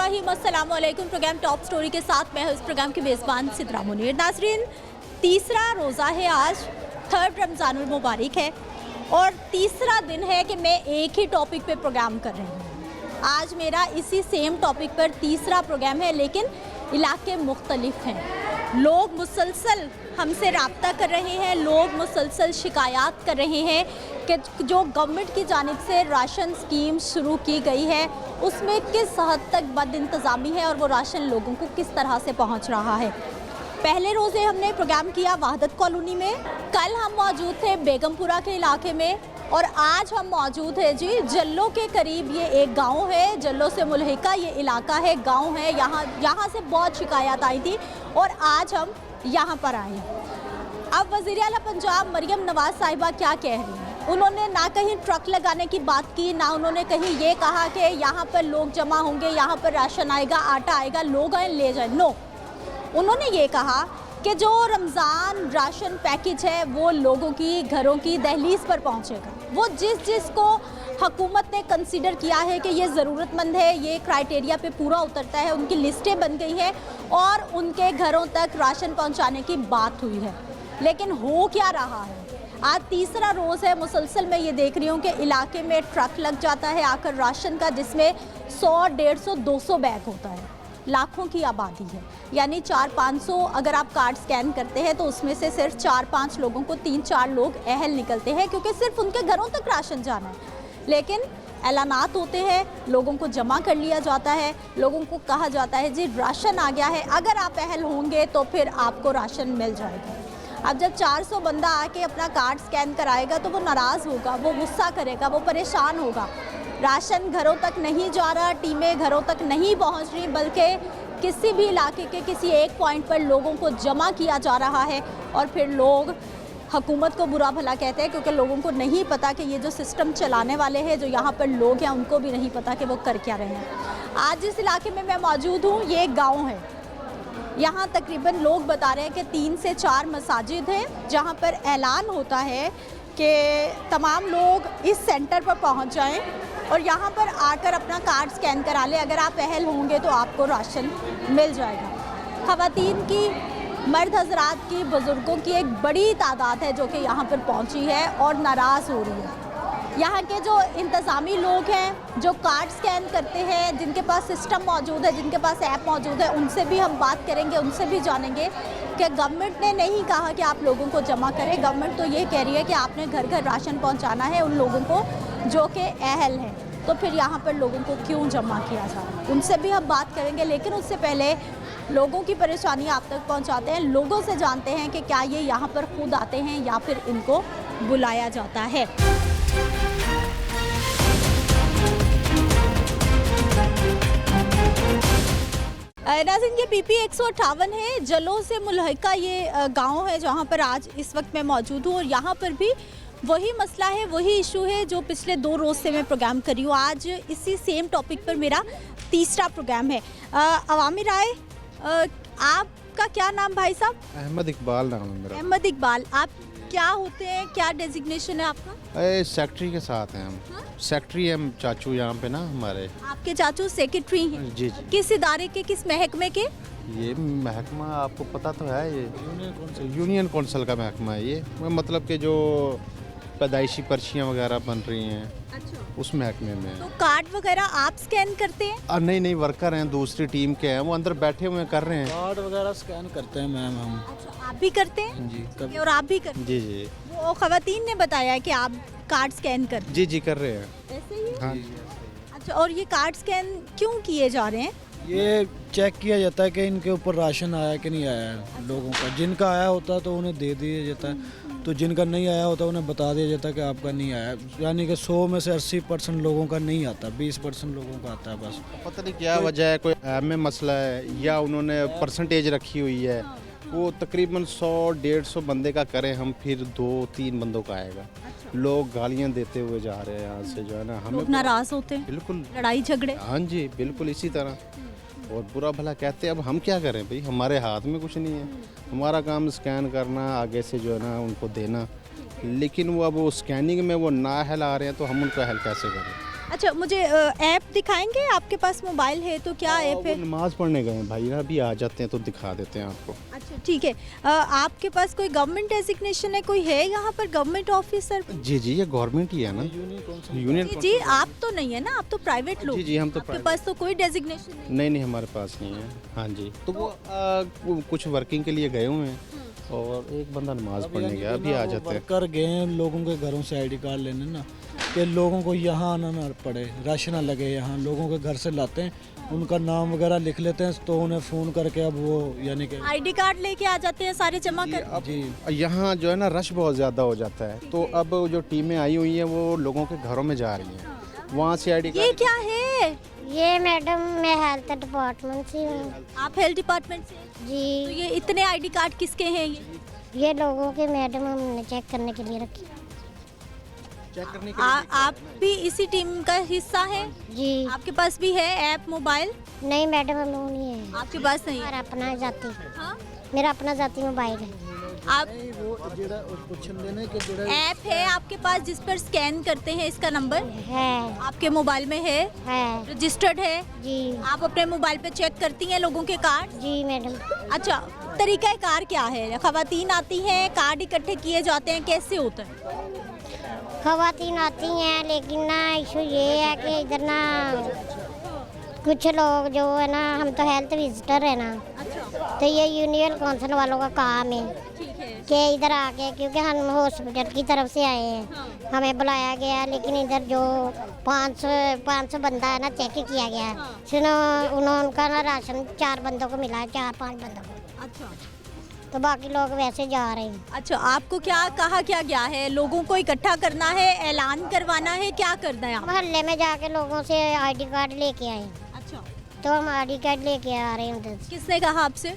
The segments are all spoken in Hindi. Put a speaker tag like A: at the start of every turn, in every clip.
A: रहीम, अस्सलाम वालेकुम। प्रोग्राम टॉप स्टोरी के साथ मैं हूं इस प्रोग्राम की मेज़बान सिद्रा मुनीर। नाज़रीन, तीसरा रोज़ा है आज, 3rd रमज़ानुल मुबारक है और तीसरा दिन है कि मैं एक ही टॉपिक पे प्रोग्राम कर रही हूँ। आज मेरा इसी सेम टॉपिक पर तीसरा प्रोग्राम है, लेकिन इलाके मुख्तलिफ हैं। लोग मुसलसल हमसे रब्ता कर रहे हैं, लोग मुसलसल शिकायत कर रहे हैं कि जो गवर्नमेंट की जानिब से राशन स्कीम शुरू की गई है उसमें किस हद तक बद इंतज़ामी है और वो राशन लोगों को किस तरह से पहुंच रहा है। पहले रोज़े हमने प्रोग्राम किया वहादत कॉलोनी में, कल हम मौजूद थे बेगमपुरा के इलाके में और आज हम मौजूद है जी जल्लो के करीब। ये एक गांव है, जल्लो से मुल्हिका ये इलाका है, गांव है। यहाँ से बहुत शिकायत आई थी और आज हम यहाँ पर आए हैं। अब वज़ीर आला पंजाब मरियम नवाज़ साहिबा क्या कह रही हैं? उन्होंने ना कहीं ट्रक लगाने की बात की, ना उन्होंने कहीं ये कहा कि यहाँ पर लोग जमा होंगे, यहाँ पर राशन आएगा, आटा आएगा, लोग आए ले जाए। नो, उन्होंने ये कहा कि जो रमज़ान राशन पैकेज है वो लोगों की घरों की दहलीज पर पहुँचेगा। वो जिस को हुकूमत ने कंसीडर किया है कि ये ज़रूरतमंद है, ये क्राइटेरिया पे पूरा उतरता है, उनकी लिस्टें बन गई हैं और उनके घरों तक राशन पहुँचाने की बात हुई है। लेकिन हो क्या रहा है? आज तीसरा रोज़ है, मुसलसल मैं ये देख रही हूँ कि इलाके में ट्रक लग जाता है आकर राशन का, जिसमें 100, 150, 200 बैग होता है। लाखों की आबादी है, यानी 400-500 अगर आप कार्ड स्कैन करते हैं तो उसमें से सिर्फ 4-5 लोगों को 3-4 लोग अहल निकलते हैं, क्योंकि सिर्फ उनके घरों तक राशन जाना है। लेकिन ऐलानात होते हैं, लोगों को जमा कर लिया जाता है, लोगों को कहा जाता है जी राशन आ गया है, अगर आप अहल होंगे तो फिर आपको राशन मिल जाएगा। अब जब 400 बंदा आके अपना कार्ड स्कैन कराएगा तो वो नाराज़ होगा, वो गुस्सा करेगा, वो परेशान होगा। राशन घरों तक नहीं जा रहा, टीमें घरों तक नहीं पहुंच रही, बल्कि किसी भी इलाके के किसी एक पॉइंट पर लोगों को जमा किया जा रहा है और फिर लोग हुकूमत को बुरा भला कहते हैं, क्योंकि लोगों को नहीं पता कि ये जो सिस्टम चलाने वाले हैं, जो यहाँ पर लोग हैं, उनको भी नहीं पता कि वो कर क्या रहे हैं। आज जिस इलाके में मैं मौजूद हूँ ये एक गाँव है। यहाँ तकरीबन लोग बता रहे हैं कि 3 से 4 मसाजिद हैं जहाँ पर ऐलान होता है कि तमाम लोग इस सेंटर पर पहुँच जाएं और यहाँ पर आकर अपना कार्ड स्कैन करा लें। अगर आप अहल होंगे तो आपको राशन मिल जाएगा। ख़वातीन की, मर्द हजरात की, बुज़ुर्गों की एक बड़ी तादाद है जो कि यहाँ पर पहुँची है और नाराज़ हो रही है। यहाँ के जो इंतज़ामी लोग हैं, जो कार्ड स्कैन करते हैं, जिनके पास सिस्टम मौजूद है, जिनके पास ऐप मौजूद है, उनसे भी हम बात करेंगे, उनसे भी जानेंगे कि गवर्नमेंट ने नहीं कहा कि आप लोगों को जमा करें। गवर्नमेंट तो ये कह रही है कि आपने घर घर राशन पहुँचाना है उन लोगों को जो कि अहल हैं, तो फिर यहाँ पर लोगों को क्यों जमा किया जा रहा है, उनसे भी हम बात करेंगे। लेकिन उससे पहले लोगों की परेशानी आप तक पहुँचाते हैं, लोगों से जानते हैं कि क्या ये यहाँ पर खुद आते हैं या फिर इनको बुलाया जाता है। नाज़रीन, ये BP 158 है, जलो से मुल्हिका ये गांव है जहां पर आज इस वक्त मैं मौजूद हूं और यहां पर भी वही मसला है, वही इशू है जो पिछले 2 रोज़ से मैं प्रोग्राम कर रही हूँ। आज इसी सेम टॉपिक पर मेरा तीसरा प्रोग्राम है। अवामी राय, आपका क्या नाम भाई साहब?
B: अहमद इकबाल नाम है मेरा।
A: अहमद इकबाल, आप क्या होते हैं, क्या डेजिग्नेशन है आपका?
B: सेक्रेटरी के साथ हैं हम। सेक्रेटरी हम चाचू यहाँ पे ना हमारे।
A: आपके चाचू सेक्रेटरी हैं?
B: जी जी।
A: किस इदारे के, किस महकमे के?
B: ये महकमा आपको पता तो है, ये यूनियन कौंसिल का महकमा है ये। मतलब कि जो पैदाइशी पर्चियाँ वगैरह बन रही हैं,
A: अच्छा,
B: उस महकमे में।
A: तो कार्ड वगैरह आप स्कैन करते हैं?
B: नहीं, वर्कर हैं, दूसरी टीम के हैं, वो अंदर बैठे हुए कर रहे हैं।
C: कार्ड वगैरह स्कैन करते हैं मैम हम।
A: अच्छा, आप भी करते हैं?
C: जी, कब?
A: और आप भी करते हैं?
B: जी जी
A: वो ख़वातीन ने बताया है कि आप कार्ड स्कैन करते हैं?
B: जी कर रहे हैं।
A: ऐसे ही है?
B: हाँ जी।
A: अच्छा, और ये कार्ड स्कैन क्यों किए जा रहे हैं?
C: ये चेक किया जाता है कि इनके ऊपर राशन आया कि नहीं आया है लोगों का। जिनका आया होता है तो उन्हें दे दिया जाता है, तो जिनका नहीं आया होता उन्हें बता दिया जाता है कि आपका नहीं आया। यानी कि 100 में से 80% लोगों का नहीं आता, 20% लोगों का आता है बस।
B: पता नहीं क्या वजह है, कोई ऐप में मसला है या उन्होंने परसेंटेज रखी हुई है। वो तकरीबन 100-150 बंदे का करें हम, फिर 2-3 बंदों का आएगा। लोग गालियां देते हुए जा रहे हैं यहाँ से, जो है ना, हमें
A: लोग नाराज़ होते हैं,
B: बिल्कुल
A: लड़ाई झगड़े।
B: हाँ जी, बिल्कुल इसी तरह, और बुरा भला कहते हैं। अब हम क्या करें भाई, हमारे हाथ में कुछ नहीं है। हमारा काम स्कैन करना, आगे से जो है ना उनको देना, लेकिन वो अब वो स्कैनिंग में वो ना अहल आ रहे हैं तो हम उनको अहल कैसे करें?
A: अच्छा, मुझे ऐप दिखाएंगे? आपके पास मोबाइल है तो क्या ऐप
B: वो
A: है?
B: नमाज पढ़ने गए हैं भाई ना, अभी आ जाते हैं तो दिखा देते हैं आपको।
A: अच्छा ठीक है। आपके पास कोई गवर्नमेंट डेजिग्नेशन है, कोई है यहाँ पर गवर्नमेंट ऑफिसर?
B: जी जी, ये गवर्नमेंट ही है ना, यूनियन
A: जी जी, आप तो नहीं है ना, आप तो प्राइवेट लोग।
B: जी जी, हम तो
A: आपके
B: private।
A: पास तो कोई डेजिग्नेशन नहीं।
B: नहीं नहीं, हमारे पास नहीं है। हाँ जी, तो वो कुछ वर्किंग के लिए गए हुए हैं और एक बंदा नमाज पढ़ने गया, अभी आ जाते हैं।
C: कर गए हैं लोगों के घरों से आईडी कार्ड लेने ना, कि लोगों को यहाँ आना ना पड़े, रश ना लगे। यहाँ लोगों के घर से लाते हैं, उनका नाम वगैरह लिख लेते हैं, तो उन्हें फ़ोन करके अब वो यानी कि
A: आईडी कार्ड लेके आ जाते हैं सारे जमा कर।
C: अब जी
B: यहाँ जो है ना रश बहुत ज़्यादा हो जाता है, तो अब जो टीमें आई हुई हैं वो लोगों के घरों में जा रही हैं, वहाँ से आईडी
A: ये
B: कार्ड।
A: क्या है?
D: ये मैडम मैं हेल्थ डिपार्टमेंट से हूँ
A: आप हेल्थ डिपार्टमेंट से? तो
D: जी।
A: ये इतने आईडी कार्ड किसके हैं
D: ये लोगों के मैडम हमने चेक करने के लिए रखी।
B: चेक करने के
A: आप भी इसी टीम का हिस्सा हैं?
D: जी
A: आपके पास भी है ऐप मोबाइल?
D: नहीं मैडम हम लोग नहीं है,
A: आपके पास नहीं है?
D: मेरा अपना जाती
A: हाँ?
D: मेरा अपना जाती मोबाइल है।
A: आप
C: वो जेड़ा पुछन देने के जेड़ा
A: ऐप है आपके पास जिस पर स्कैन करते हैं इसका नंबर
D: है
A: आपके मोबाइल में है? रजिस्टर्ड है?
D: जी
A: आप अपने मोबाइल पे चेक करती हैं लोगों के कार्ड?
D: जी मैडम।
A: अच्छा, तरीका कार क्या है? खवातीन आती हैं, कार्ड इकट्ठे किए जाते हैं, कैसे होता है?
D: खवातीन आती हैं, लेकिन ना इशू ये है कि इधर ना कुछ लोग जो है ना, हम तो हेल्थ विजिटर है ना, तो ये यूनियन काउंसिल वालों का काम है
A: ठीक है।
D: कि इधर आके, क्योंकि हम हॉस्पिटल की तरफ से आए हैं, हमें बुलाया गया, लेकिन इधर जो 500 बंदा है ना चेक किया गया, सुनो उनका ना राशन 4 बंदों को मिला है, 4-5 बंदों को,
A: अच्छा
D: तो बाकी लोग वैसे जा रहे हैं।
A: अच्छा, आपको क्या कहा क्या गया है? लोगों को इकट्ठा करना है, ऐलान करवाना है, क्या करना है?
D: मोहल्ले में जाके लोगों से आईडी कार्ड लेके आए,
A: अच्छा,
D: तो हम आईडी कार्ड लेके आ रहे हैं उधर से।
A: किसने कहा आपसे?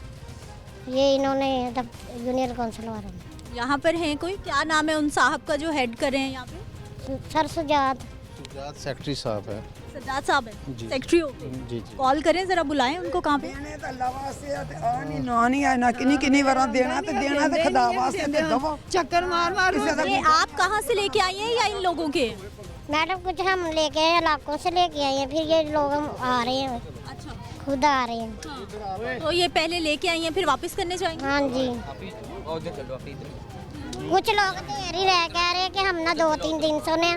D: ये इन्होंने यूनियन काउंसिल वालों ने।
A: यहाँ पर हैं कोई? क्या नाम है उन साहब का जो हेड कर रहे हैं यहाँ पे?
D: सर सुजात।
B: सुजात सेक्रेटरी साहब है।
A: सज्जाद साहब है,
B: जी।
A: सेक्रेटरी होते हैं।
B: जी जी,
A: कॉल करें जरा, बुलाएं उनको। कहाँ पे?
E: देने तो अल्लाह वास्ते है ते आ नहीं ना नहीं है ना किन्नी बार देना ते खुदा वास्ते ते दवो चक्कर मार मार
A: ये आप कहाँ से लेके आई हैं या इन लोगों के?
D: मैडम कुछ हम लेके आए इलाकों से लेके आए हैं, फिर ये लोग हम आ रहे हैं,
A: अच्छा,
D: खुद आ रहे हैं।
A: तो ये पहले लेके आई हैं फिर वापस करने जाएंगे?
D: हाँ जी। कुछ लोग देर ही रह कह रहे हैं कि हम ना 2-3 दिन से ने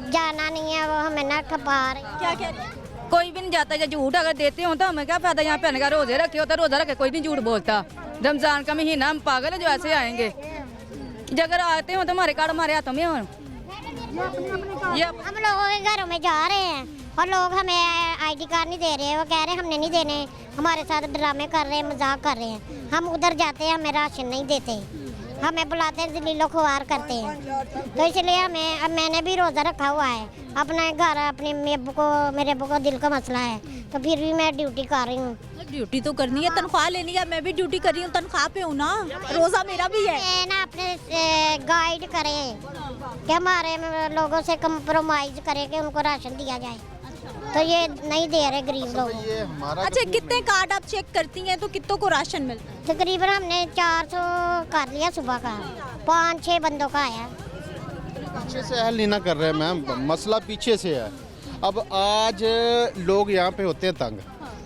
D: जाना नहीं है, वो हमें ना खपा रहे।
A: क्या कह रहे हैं?
F: कोई भी नहीं जाता, जब झूठ अगर देते हो तो हमें क्या फायदा। यहाँ पहन का रोजे रखे होता, रोजा रखे कोई नहीं झूठ बोलता। रमजान का महीना, हम पागल है जो ऐसे आएंगे। जब अगर आते हो तो हमारे कार्ड हमारे हाथों में हो। ये
D: हम लोगों के घरों में जा रहे हैं और लोग हमें आईडी कार्ड नहीं दे रहे, वो कह रहे हैं हमने नहीं देने, हमारे साथ ड्रामे कर रहे हैं, मजाक कर रहे हैं। हम उधर जाते हैं, हमें राशन नहीं देते, हमें बुलाते हैं, जलीलो खुआर करते हैं। तो इसलिए हमें, अब मैंने भी रोज़ा रखा हुआ है अपने घर, अपने मेरे अब्बू को दिल का मसला है, तो फिर भी मैं ड्यूटी कर रही हूँ।
A: ड्यूटी तो करनी है, तनख्वाह लेनी है। मैं भी ड्यूटी कर रही हूँ, तनख्वाह पे हूँ ना, रोजा मेरा भी है।
D: ये ना अपने गाइड करें कि हमारे लोगों से कंप्रोमाइज करें कि उनको राशन दिया जाए, तो ये नहीं दे रहे गरीब लोगों को।
B: ये हमारा
A: अच्छा, कितने कार्ड आप चेक करती हैं तो कितनों को राशन मिलता है?
D: तकरीबन हमने 400 कर लिया सुबह का, 5-6 बंदों का आया।
B: पीछे से हल नहीं ना कर रहे मैम, मसला पीछे से है। अब आज लोग यहाँ पे होते हैं तंग,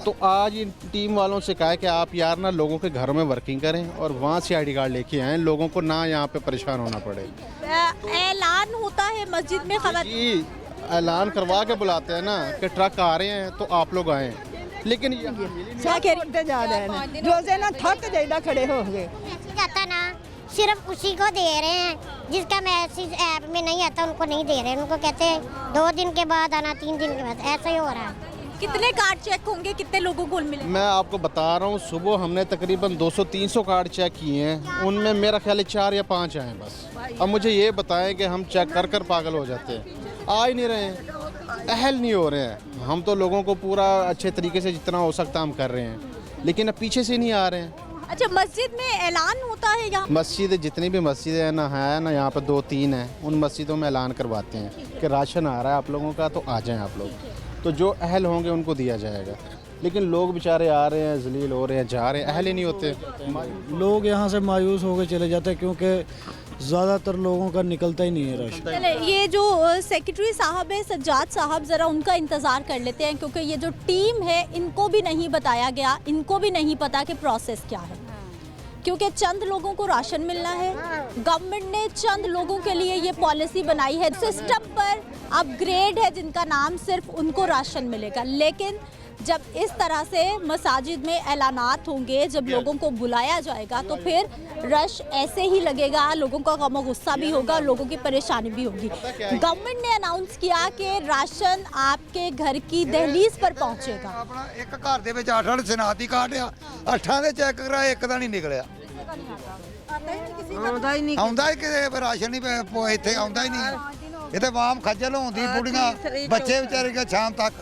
B: तो आज इन टीम वालों से कहा है कि आप यार ना लोगों के घरों में वर्किंग करें और वहाँ से आईडी कार्ड लेके आएँ, लोगों को ना यहाँ पे परेशान होना पड़े।
A: ऐलान होता है मस्जिद में, खबर
B: जी, ऐलान करवा के बुलाते हैं ना कि ट्रक आ रहे हैं तो आप लोग आएँ, लेकिन
A: क्या कह रही?
E: ते जा रहे हैं रोजे ना थक जाइदा खड़े हो गए।
D: मैसेज आता ना सिर्फ उसी को दे रहे हैं, जिसका मैसेज ऐप में नहीं आता उनको नहीं दे रहे, उनको कहते हैं 2 दिन के बाद आना, 3 दिन के बाद, ऐसा ही हो रहा है।
A: कितने कार्ड चेक होंगे, कितने लोगों को मिले?
B: मैं आपको बता रहा हूँ, सुबह हमने तकरीबन 200-300 कार्ड चेक किए हैं, उनमें मेरा ख्याल है 4 या 5 आए हैं बस। अब मुझे ये बताएं कि हम चेक कर कर पागल हो जाते हैं, आ ही नहीं रहे हैं, अहल नहीं हो रहे हैं। हम तो लोगों को पूरा अच्छे तरीके से जितना हो सकता हम कर रहे हैं, लेकिन अब पीछे से नहीं आ रहे हैं।
A: अच्छा, मस्जिद में ऐलान होता है यहाँ?
B: मस्जिद, जितनी भी मस्जिदें हैं ना यहाँ पर 2-3 हैं, उन मस्जिदों में ऐलान करवाते हैं कि राशन आ रहा है आप लोगों का, तो आ जाएं आप लोग, तो जो अहल होंगे उनको दिया जाएगा। लेकिन लोग बेचारे आ रहे हैं, जलील हो रहे हैं, जा रहे हैं, अहल ही नहीं होते।
C: लोग यहाँ से मायूस होकर चले जाते हैं, क्योंकि ज़्यादातर लोगों का निकलता ही नहीं है राशन।
A: चले ये जो सेक्रेटरी साहब है सज्जाद साहब, ज़रा उनका इंतज़ार कर लेते हैं, क्योंकि ये जो टीम है इनको भी नहीं बताया गया, इनको भी नहीं पता कि प्रोसेस क्या है, क्योंकि चंद लोगों को राशन मिलना है। गवर्नमेंट ने चंद लोगों के लिए ये पॉलिसी बनाई है, सिस्टम पर अपग्रेड है जिनका नाम, सिर्फ उनको राशन मिलेगा। लेकिन जब इस तरह से मसाजिद में ऐलानात होंगे, जब लोगों को बुलाया जाएगा, तो फिर रश ऐसे ही लगेगा, लोगों का गम गुस्सा भी होगा, लोगों की परेशानी भी होगी। गवर्नमेंट ने अनाउंस किया कि राशन आपके घर की दहलीज पर पहुंचेगा।
G: ਆਪਣਾ ਇੱਕ ਘਰ ਦੇ ਵਿੱਚ 8 ਸਨਾਤੀ ਕਾਰਡ ਆ 8 ਦੇ ਚੈੱਕ ਕਰਾਏ ਇੱਕ ਦਾ ਨਹੀਂ ਨਿਕਲਿਆ ਆਉਂਦਾ ਹੀ ਕਿਸੇ ਰਾਸ਼ਨ ਨਹੀਂ ਇੱਥੇ ਆਉਂਦਾ ਹੀ ਨਹੀਂ ਇਹ ਤੇ ਵਾਮ ਖੱਜਲ ਹੁੰਦੀ ਬੁੜੀਆਂ ਬੱਚੇ ਵਿਚਾਰੇ ਕੇ ਸ਼ਾਮ ਤੱਕ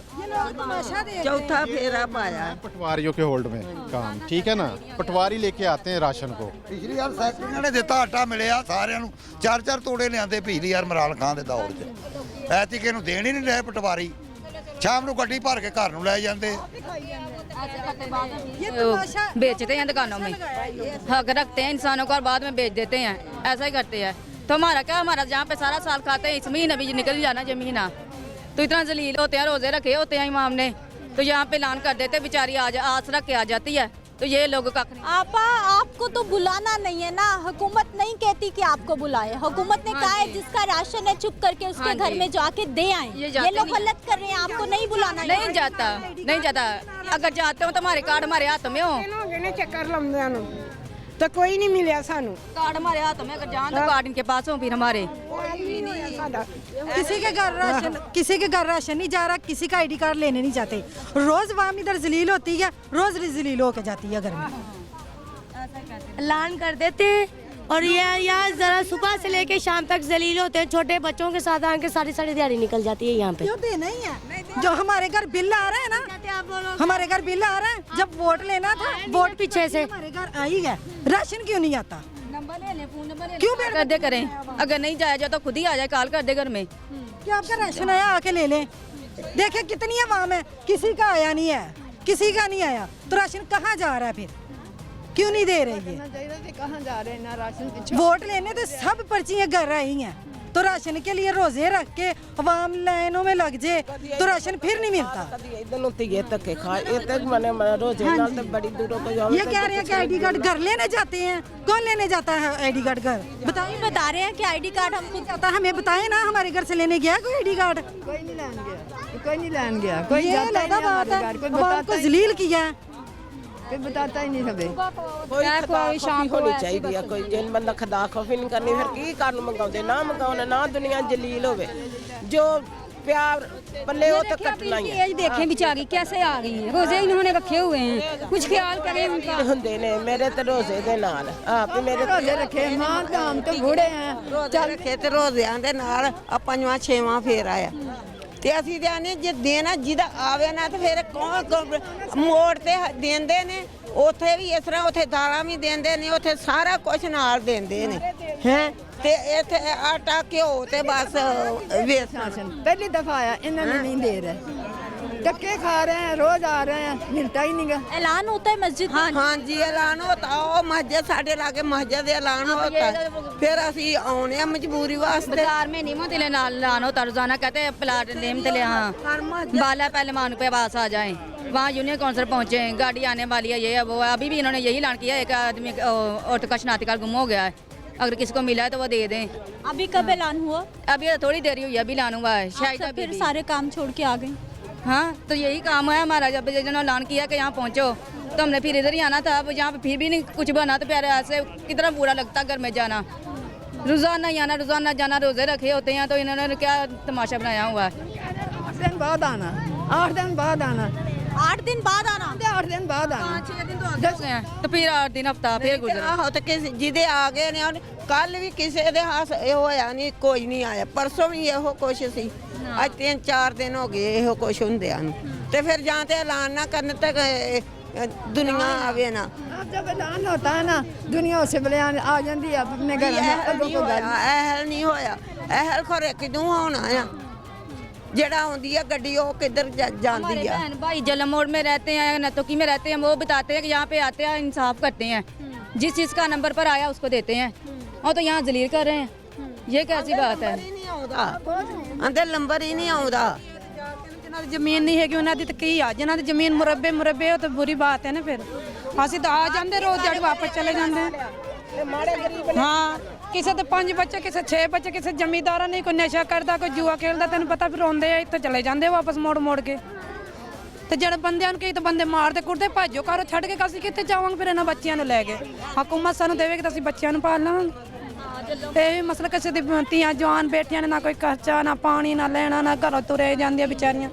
E: चौथा फेरा पाया
B: पटवारियों के होल्ड में काम, ठीक है ना, पटवारी लेके आते हैं राशन को।
G: ਪਿਛਲੀ ਵਾਰ ਸੈਕਟਰੀਆਂ ਨੇ ਦਿੱਤਾ ਆਟਾ ਮਿਲਿਆ ਸਾਰਿਆਂ ਨੂੰ 4-4 ਤੋੜੇ ਲਿਆਂਦੇ ਪਿਛਲੀ ਵਾਰ ਇਮਰਾਨ ਖਾਨ ਦੇ ਦੌਰ 'ਚ ਐਤੀ ਕਿ ਨੂੰ ਦੇਣ ਹੀ ਨਹੀਂ ਰਹੇ ਪਟਵਾਰੀ ਸ਼ਾਮ ਨੂੰ ਗੱਡੀ ਭਰ ਕੇ ਘਰ ਨੂੰ ਲੈ ਜਾਂਦੇ
F: बेचते हैं दुकानों में, हक रखते हैं इंसानों को और बाद में बेच देते हैं, ऐसा ही करते हैं। तो हमारा क्या, हमारा जहाँ पे सारा साल खाते हैं, इस महीने भी निकल जाना जो महीना, तो इतना जलील होते हैं, रोजे रखे होते हैं इमाम ने, तो यहाँ पे ऐलान कर देते, बेचारी आस रख के आ जाती है, तो ये लोग का
A: आपा आपको तो बुलाना नहीं है ना, हुकूमत नहीं कहती कि आपको बुलाए, हुकूमत ने कहा है जिसका राशन है चुप करके उसके घर में जाके दे आए। ये लोग गलत कर रहे हैं, आपको नहीं बुलाना।
F: नहीं जाता, नहीं जाता, अगर जाते हो तो हमारे कार्ड हमारे हाथ में हो,
E: ਚੱਕਰ ਲਾਉਂਦਿਆਂ ਨੂੰ ਤਾਂ ਕੋਈ ਨਹੀਂ ਮਿਲਿਆ ਸਾਨੂੰ
F: कार्ड हमारे हाथ में, अगर जान तो कार्ड इनके पास हो फिर हमारे।
H: किसी के घर राशन नहीं जा रहा, किसी का आईडी कार्ड लेने नहीं जाते, रोज वाम इधर जलील होती है, रोज जलील होके जाती है घर में।
I: ऐलान कर देते हैं और ये यहाँ जरा सुबह से लेके शाम तक जलील होते हैं, छोटे बच्चों के साथ आके सारी दिहाड़ी निकल जाती है यहाँ पे।
H: क्यों देना ही है? जो हमारे घर बिल आ रहा है ना, हमारे घर बिल आ रहा है, जब वोट लेना था
I: वोट पीछे से
H: हमारे घर आई है, राशन क्यों नहीं आता?
F: नंबर ले ले, फोन नंबर ले,
H: क्यों
F: कर दे करें, अगर नहीं जाया जाए तो खुद ही आ जाए, कॉल कर दे घर में।
H: क्या आपका राशन आया, आके ले लें। देखे कितनी आवाम है, किसी का आया नहीं है, किसी का नहीं आया, तो राशन कहाँ जा रहा है फिर, क्यों नहीं दे रही है?
E: कहाँ जा रहे हैं ना राशन
H: वोट लेने तो सब पर्चियाँ घर आई हैं, तो राशन के लिए रोजे रख के अवाम लाइनों में लग जाए तो राशन फिर नहीं मिलता। ये कह रहे हैं कि आईडी कार्ड घर लेने जाते हैं, कौन लेने जाता है आईडी कार्ड घर?
A: बताइए, बता रहे हैं कि आईडी कार्ड हम खुद
H: आता, हमें बताए ना, हमारे घर से लेने गया कोई आईडी कार्ड?
E: कोई नहीं लैन गया, कोई नहीं लैन गया, कोई
H: ये
E: जाता ही
H: अलग
E: नहीं
H: बात है,
E: हमारे घर, कोई
H: अवाम
E: बताता
H: को
E: ही
H: जलील किया है।
E: कोई बताता ही नहीं हमें।
J: कोई शाम होनी चाहिए है, कोई जिन बंदा खदा खौफी नहीं करनी, फिर की कारण मंगाते ना मंगाने ना दुनिया जलील होवे, जो प्यार पल्ले हो तो कटना ही है।
I: देखें बेचारी कैसे आ गई है, रोजे इन्होंने रखे हुए हैं, कुछ ख्याल करें उनका।
J: ਹੁੰਦੇ ਨੇ ਮੇਰੇ ਤੇ ਰੋਜ਼ੇ ਦੇ ਨਾਲ ਆਪ ਮੇਰੇ
E: रोजे रखे मां तो हम तो बूढ़े हैं,
K: ਚੱਲ ਖੇਤ ਰੋਜ਼ਿਆਂ ਦੇ ਨਾਲ ਆ ਪੰਜਵਾਂ ਛੇਵਾਂ ਫੇਰ ਆਇਆ ਤੇ ਅਸੀਂ ਤੇ ਆਨੇ ਜੇ ਦੇਣਾ ਜਿਹਦਾ ਆਵੇ ਨਾ ਤੇ ਫਿਰ ਕੌਣ ਮੋੜ ਤੇ ਦਿੰਦੇ ਨੇ, ਉੱਥੇ ਵੀ ਇਸ ਤਰ੍ਹਾਂ ਉੱਥੇ ਦਾਲਾਂ ਵੀ ਦਿੰਦੇ ਨੇ, ਉੱਥੇ ਸਾਰਾ ਕੁਝ ਨਾਲ ਦਿੰਦੇ ਨੇ ਹੈ ਤੇ ਇੱਥੇ ਆਟਾ ਘਿਓ ਤੇ ਬਸ ਵੇਸਣ।
E: पहली दफा आया, इन्होंने नहीं दे रहे, धक्के खा रहे हैं, रोज आ रहे हैं, मिलता ही नहीं गा।
A: ऐलान होता है मस्जिद में?
K: हाँ जी ऐलान होता, ਉਹ ਮਸਜਿਦ ਸਾਡੇ ਲਾਗੇ ਮਸਜਿਦ ऐलान होता, फिर ਅਸੀਂ ਆਉਣੇ ਆ ਮਜਬੂਰੀ वास्ते।
F: बाजार में नीमो तिले ऐलान होता, रोजाना कहते हैं प्लाट नेम तिले, हाँ बाला पहले मान पे पास आ जाए, वहाँ यूनियन काउंसिल पहुँचे, गाड़ी आने वाली है, ये है वो है। अभी भी इन्होंने यही ऐलान किया, एक आदमी ऑटो का शनाख्ती कार्ड गुम हो गया है, अगर किसी को मिला है तो वो दे दें।
A: अभी कब ऐलान हुआ?
F: अभी थोड़ी देरी हुई है, अभी ऐलान हुआ है शायद।
A: अच्छा, फिर सारे काम छोड़ के आ गई।
F: हाँ तो यही काम है हमारा, जब जिन्होंने ऐलान किया कि यहाँ पहुँचो तो हमने फिर इधर ही आना था, अब यहाँ पे फिर भी नहीं कुछ बना, तो प्यारे ऐसे कितना बुरा लगता घर में जाना, रोजाना ही आना, रोजाना जाना, रोजे रखे होते हैं, तो इन्होंने क्या तमाशा बनाया हुआ है।
E: 8 दिन बाद आना, 8 दिन बाद आना,
A: 8 दिन बाद आना,
E: 8 दिन बाद आना,
F: 6 दिन तो आगे हो गए हैं, तो फिर 8 दिन हफ्ता फिर गुजरा।
K: ਆਹੋ ਤੇ ਕਿਸੇ ਜਿਹਦੇ ਆ ਗਏ ਨੇ, ਕੱਲ ਵੀ ਕਿਸੇ ਦੇ ਹੱਥ ਇਹ ਹੋਇਆ ਨਹੀਂ, ਕੋਈ ਨਹੀਂ ਆਇਆ, ਪਰਸੋਂ ਵੀ ਇਹੋ ਕੁਛ ਸੀ, ਅੱਜ 3-4 ਦਿਨ ਹੋ ਗਏ ਇਹੋ ਕੁਛ ਹੁੰਦਿਆਂ ਨੂੰ, ਤੇ ਫਿਰ ਜਾਂ ਤੇ ਐਲਾਨ ਨਾ ਕਰਨ ਤੇ ਦੁਨੀਆ ਆਵੇ ਨਾ।
E: अब जब ऐलान होता है ना, दुनिया उसे बले आ जाती है अपने घर में।
K: ਐਹਲ ਨਹੀਂ ਹੋਇਆ, ਐਹਲ ਖਰੇ ਕਿਦੋਂ ਹੋਣਾ ਆ, ਜਿਹੜਾ ਆਉਂਦੀ ਆ ਗੱਡੀ ਉਹ ਕਿੱਧਰ ਜਾਂਦੀ ਆ।
F: बहन भाई जलम मोड़ में रहते हैं, नतोकी में रहते हैं, वो बताते हैं कि यहाँ पे आते हैं इंसाफ करते हैं, जिस चीज़ का नंबर पर आया उसको देते हैं, और तो यहाँ जलील कर रहे हैं, ये कैसी बात है।
K: ਨਹੀਂ ਆਉਂਦਾ ਆਂਦੇ ਲੰਬਰ ਹੀ ਨਹੀਂ ਆਉਂਦਾ
H: ਜਿਨ੍ਹਾਂ ਦੀ ਜ਼ਮੀਨ ਨਹੀਂ ਹੈਗੀ ਉਹਨਾਂ ਦੀ ਤਾਂ ਕੀ ਆ, ਜਿਨ੍ਹਾਂ ਦੀ ਜ਼ਮੀਨ ਮੁਰੱਬੇ ਉਹ ਤਾਂ ਬੁਰੀ ਬਾਤ ਹੈ ਨਾ। ਫਿਰ ਅਸੀਂ ਤਾਂ ਆ ਜਾਂਦੇ ਰੋਜ਼ ਦਿਹਾੜੀ ਵਾਪਸ ਚਲੇ ਜਾਂਦੇ ਹਾਂ। ਕਿਸੇ ਦੇ 5 ਬੱਚੇ, ਕਿਸੇ 6 ਬੱਚੇ, ਕਿਸੇ ਜ਼ਮੀਂਦਾਰਾਂ ਨਹੀਂ, ਕੋਈ ਨਸ਼ਾ ਕਰਦਾ, ਕੋਈ ਜੂਆ ਖੇਡਦਾ, ਤੈਨੂੰ ਪਤਾ ਫਿਰ ਰੋਂਦੇ ਆ, ਇੱਥੇ ਚਲੇ ਜਾਂਦੇ ਵਾਪਸ ਮੋੜ ਕੇ। ਤੇ ਜਿਹੜੇ ਬੰਦਿਆਂ ਨੂੰ ਕਈ ਤਾਂ ਬੰਦੇ ਮਾਰਦੇ ਕੁੱਟਦੇ, ਭਾਜੋ ਘਰੋਂ ਛੱਡ ਕੇ ਅਸੀਂ ਕਿੱਥੇ ਜਾਵਾਂਗੇ ਫਿਰ ਇਹਨਾਂ ਬੱਚਿਆਂ ਨੂੰ ਲੈ ਕੇ। ਹਕੂਮਤ ਸਾਨੂੰ ਦੇਵੇਗੀ ਤਾਂ ਅਸੀਂ ਬੱਚਿਆਂ ਨੂੰ ਪਾਲ ਲਵਾਂਗੇ। ਇਹ ਵੀ ਮਸਲਾ ਕਿਸੇ ਦੀ ਧੀਆਂ ਜਵਾਨ ਬੈਠੀਆਂ ਨੇ, ਨਾ ਕੋਈ ਖਰਚਾ, ਨਾ ਪਾਣੀ, ਨਾ ਲੈਣਾ, ਨਾ ਘਰੋਂ ਤੁਰੇ ਜਾਂਦੀਆਂ ਵਿਚਾਰੀਆਂ।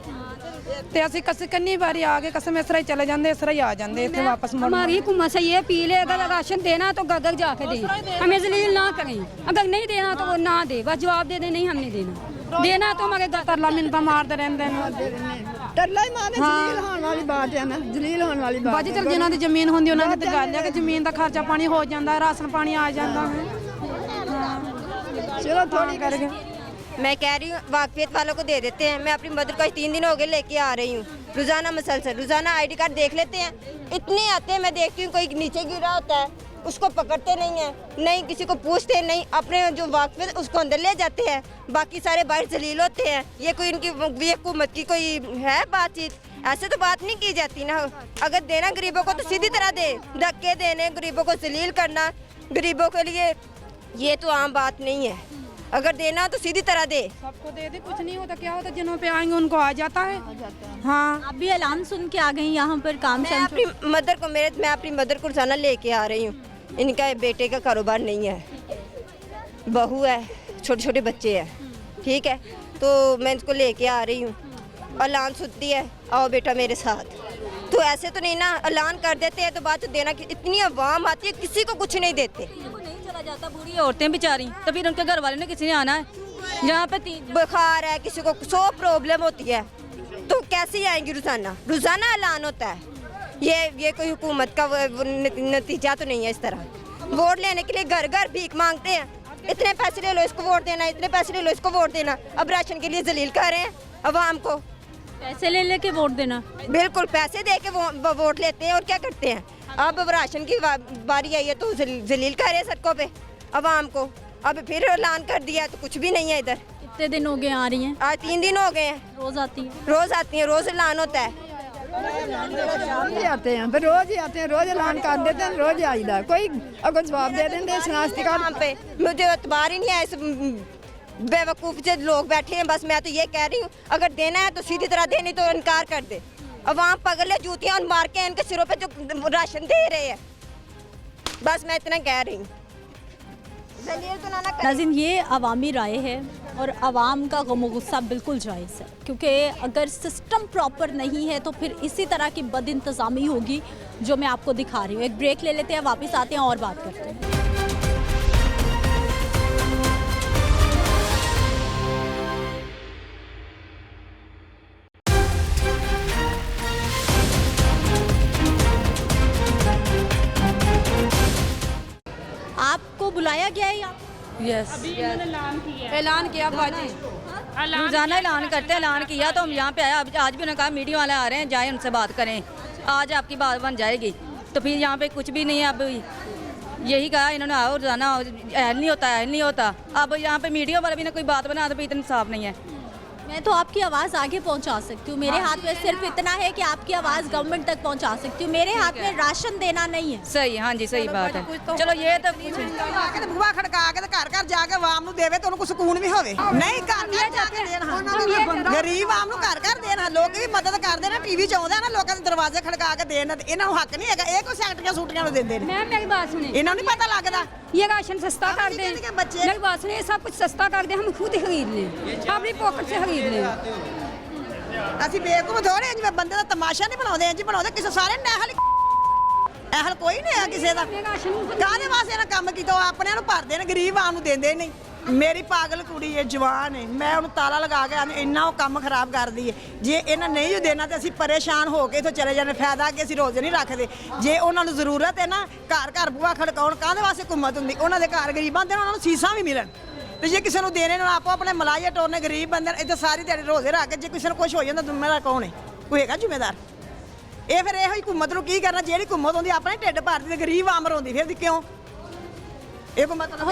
H: ਤੇ ਅਸੀਂ ਕਿੰਨੀ ਵਾਰੀ ਆ ਗਏ, कसम इस तरह ही चले जाते, इस तरह ही आ जाते इतने वापस।
L: हमारी हुकूमत से ये अपील है, अगर राशन देना तो घर जाके दे, हमें जलील ना करें। अगर नहीं देना तो वो ना दे, बस जवाब दे दे, नहीं हमने देना तो हमारे घर तरला मिनता मारते रहते हैं।
E: ਤਰਲਾ ਹੀ ਮਾਰਦੇ, ਜਲੀਲ ਹੋਣ ਵਾਲੀ ਬਾਤ ਹੈ ਨਾ, ਜਲੀਲ ਹੋਣ ਵਾਲੀ ਬਾਤ।
H: ਬਾਜੀ ਚਲ ਜਿਨ੍ਹਾਂ ਦੀ ਜ਼ਮੀਨ ਹੁੰਦੀ ਉਹਨਾਂ ਦੀ ਤਾਂ ਗੱਲ ਹੈ ਕਿ ਜ਼ਮੀਨ ਦਾ ਖਰਚਾ ਪਾਣੀ ਹੋ ਜਾਂਦਾ, ਰਾਸ਼ਨ ਪਾਣੀ ਆ ਜਾਂਦਾ ਹੈ।
E: ਚਲੋ ਥੋੜੀ
H: ਕਰਕੇ
L: मैं कह रही हूँ वाकफियत वालों को दे देते हैं। मैं अपनी मदर को 3 दिन हो गए लेके आ रही हूँ, रोज़ाना मसलसल रोज़ाना ID कार्ड देख लेते हैं। इतने आते हैं, मैं देखती हूँ कोई नीचे गिरा होता है, उसको पकड़ते नहीं हैं, नहीं किसी को पूछते, नहीं अपने जो वाकफियत उसको अंदर ले जाते हैं, बाकी सारे बाहर जलील होते हैं। ये कोई इनकी हुकूमत की कोई है बातचीत? ऐसे तो बात नहीं की जाती ना। अगर देना गरीबों को तो सीधी तरह दे, धक्के देने, गरीबों को जलील करना गरीबों के लिए ये तो आम बात नहीं है। अगर देना तो सीधी तरह दे,
H: सबको दे दे, कुछ नहीं होता। क्या होता जिनों पे आएंगे उनको आ जाता है। हाँ,
A: आप भी ऐलान सुन के आ गई यहाँ पर काम
L: मैं अपनी मदर को रोजाना लेके आ रही हूँ। इनका बेटे का कारोबार नहीं है, बहू है, छोटे छोटे बच्चे हैं, ठीक है, तो मैं इसको लेके आ रही हूँ। ऐलान सुनती है, आओ बेटा मेरे साथ। तो ऐसे तो नहीं ना, ऐलान कर देते हैं तो बात देना। इतनी आवाम आती है, किसी को कुछ नहीं देते।
F: जाता बूढ़ी औरतें बेचारी, तो फिर उनके घर वाले ने किसी ने आना है। जहाँ पे
L: बुखार है, किसी को 100 प्रॉब्लम होती है, तो कैसे आएंगी? रोजाना ऐलान होता है। ये कोई हुकूमत का नतीजा तो नहीं है। इस तरह वोट लेने के लिए घर घर भीख मांगते हैं, इतने पैसे ले लो इसको वोट देना, इतने पैसे ले लो इसको वोट देना। अब राशन के लिए जलील कर रहे हैं अवाम को,
A: पैसे ले लेके वोट देना।
L: बिल्कुल पैसे दे के वोट लेते हैं और क्या करते हैं। अब राशन की बारी आई है तो जलील कर रहे हैं सड़कों पे अवाम को। अब फिर ऐलान कर दिया तो कुछ भी नहीं है इधर।
A: कितने दिन हो गए आ रही हैं?
L: आज 3 दिन हो गए हैं।
A: रोज आती हैं?
L: रोज आती हैं, रोज ऐलान होता है।
E: रोज आते हैं, फिर रोज ही आते हैं, रोज ऐलान कर देते हैं, रोज आईदा। कोई अगर जवाब दे देंगे शनाख्ती कार्ड
L: पे, मुझे एतबार ही नहीं है इस बेवकूफ़ से लोग बैठे हैं। बस मैं तो ये कह रही हूँ, अगर देना है तो सीधी तरह दे, नहीं तो इनकार कर दे। अवाम पगल है, जूतियाँ मार के इनके सिरों पे जो राशन दे रहे हैं। बस मैं इतना कह रही हूँ।
A: नाज़रीन, ये अवामी राय है और आवाम का गम गुस्सा बिल्कुल जायज़ है, क्योंकि अगर सिस्टम प्रॉपर नहीं है तो फिर इसी तरह की बद इंतज़ामी होगी जो मैं आपको दिखा रही हूँ। एक ब्रेक ले लेते हैं, वापस आते हैं और बात करते हैं। आपको बुलाया गया है यहाँ?
F: यस, ऐलान किया बाजी, रोजाना ऐलान करते हैं। ऐलान किया तो हम यहाँ पे आए। आज भी उन्होंने कहा मीडिया वाले आ रहे हैं, जाए उनसे बात करें, आज आपकी बात बन जाएगी। तो फिर यहाँ पे कुछ भी नहीं है। अब यही कहा इन्होंने, आओ रोजाना, ऐल नहीं होता। अब यहाँ पे मीडिया वाले भी ना कोई बात बना तो इतना इंसाफ नहीं है।
A: मैं तो आपकी आवाज़ आगे पहुंचा सकती हूँ, मेरे हाथ में सिर्फ इतना है कि आपकी आवाज़ गवर्नमेंट तक पहुंचा सकती हूँ। मेरे हाथ में राशन देना नहीं है।
F: सही, हाँ जी, सही बात है। चलो ये तो
K: ਬੂਹਾ ਖੜਕਾ ਕੇ ਤੇ ਘਰ ਘਰ ਜਾ ਕੇ ਆਵਾਮ ਨੂੰ ਦੇਵੇ ਤਾਂ ਉਹਨੂੰ ਕੋਈ ਸਕੂਨ ਵੀ ਹੋਵੇ। ਨਹੀਂ ਘਰ ਘਰ ਜਾ ਕੇ ਦੇਣਾ, ਗਰੀਬ ਆਮ ਨੂੰ ਘਰ ਘਰ ਦੇਣਾ। ਲੋਕ ਵੀ ਮਦਦ ਕਰਦੇ ਨੇ, ਟੀਵੀ 'ਚ ਆਉਂਦਾ ਨਾ, ਲੋਕਾਂ ਦੇ ਦਰਵਾਜ਼ੇ ਖੜਕਾ ਕੇ ਦੇਣ। ਇਹਨਾਂ ਨੂੰ ਹੱਕ ਨਹੀਂ ਹੈਗਾ, ਇਹ ਕੋਈ ਸੈਕਟਰੀਆਂ ਸੂਟੀਆਂ ਨੂੰ ਦਿੰਦੇ ਨੇ।
L: मैम मेरी बात सुने,
K: ਇਹਨਾਂ ਨੂੰ ਨਹੀਂ ਪਤਾ ਲੱਗਦਾ।
L: ये राशन सस्ता कर दें, मेरी बात सुनिए, सब कुछ सस्ता कर दें, हम खुद खरीद लें, अपनी पॉकेट से खरीद लें।
K: ਅਸੀਂ ਬੇਵਕੂਫ ਥੋੜੇ ਜਿਵੇਂ ਬੰਦੇ ਦਾ ਤਮਾਸ਼ਾ ਨਹੀਂ ਬਣਾਉਂਦੇ, ਇੰਜ ਬਣਾਉਂਦੇ ਕਿਸੇ ਸਾਰੇ ਇਹਲ ਕੋਈ ਨਹੀਂ ਹੈ ਕਿਸੇ ਦਾ। ਕਾਹਦੇ ਵਾਸਤੇ ਇਹਨਾਂ ਕੰਮ ਕੀਤਾ? ਉਹ ਆਪਣਿਆਂ ਨੂੰ ਭਰਦੇ ਨੇ, ਗਰੀਬ ਆਮ ਨੂੰ ਦਿੰਦੇ ਨਹੀਂ। ਮੇਰੀ ਪਾਗਲ ਕੁੜੀ ਹੈ, ਜਵਾਨ ਹੈ, ਮੈਂ ਉਹਨੂੰ ਤਾਲਾ ਲਗਾ ਕੇ ਆਉਂਦੀ, ਇੰਨਾ ਉਹ ਕੰਮ ਖਰਾਬ ਕਰਦੀ ਹੈ। ਜੇ ਇਹਨਾਂ ਨਹੀਂ ਦੇਣਾ ਤੇ ਅਸੀਂ ਪਰੇਸ਼ਾਨ ਹੋ ਕੇ ਇੱਥੋਂ ਚਲੇ ਜਾਂਦੇ। ਫਾਇਦਾ ਕਿ ਅਸੀਂ ਰੋਜ਼ ਨਹੀਂ ਰੱਖਦੇ। ਜੇ ਉਹਨਾਂ ਨੂੰ ਜ਼ਰੂਰਤ ਹੈ ਨਾ, ਘਰ ਘਰ ਬੂਹਾ ਖੜਕਾਉਣ, ਕਾਹਦੇ ਵਾਸਤੇ ਹੁਕੂਮਤ ਹੁੰਦੀ? ਉਹਨਾਂ ਦੇ ਘਰ ਗਰੀਬਾਂ ਦੇ ਉਹਨਾਂ ਨੂੰ ਸੀਸਾਂ ਵੀ ਮਿਲਣ। ਤੇ ਜੇ ਕਿਸੇ ਨੂੰ ਦੇਣੇ ਨੂੰ ਆਪੋ ਆਪਣੇ ਮਲਾਈਆ ਟੋਰਨੇ ਗਰੀਬ ਬੰਦੇ ਇੱਥੇ ਸਾਰੀ ਦਿਹਾੜੀ ਰੋਜ਼ੇ ਰੱਖ ਕੇ, ਜੇ ਕਿਸੇ ਨੂੰ ਕੁਝ ਹੋ ਜਾਂਦਾ ਜ਼ਿੰਮੇਵਾਰ ਕੌਣ ਹੈ? ਕੋਈ ਹੈਗਾ ਜ਼ਿੰਮੇਦਾਰ? ਇਹ ਫਿਰ ਇਹੋ ਹੀ ਹੁਕੂਮਤ ਨੂੰ ਕੀ ਕਰਨਾ? ਜਿਹੜੀ ਹੁਕੂਮਤ ਹੁੰਦੀ ਆਪਣੇ ਢਿੱਡ ਭਰਦੀ ਤੇ ਗਰੀਬ ਆਮ ਰੋਂਦੀ ਫਿਰਦੀ ਕਿਉਂ?
M: ਇਹ ਕੋ ਮਤਲਬ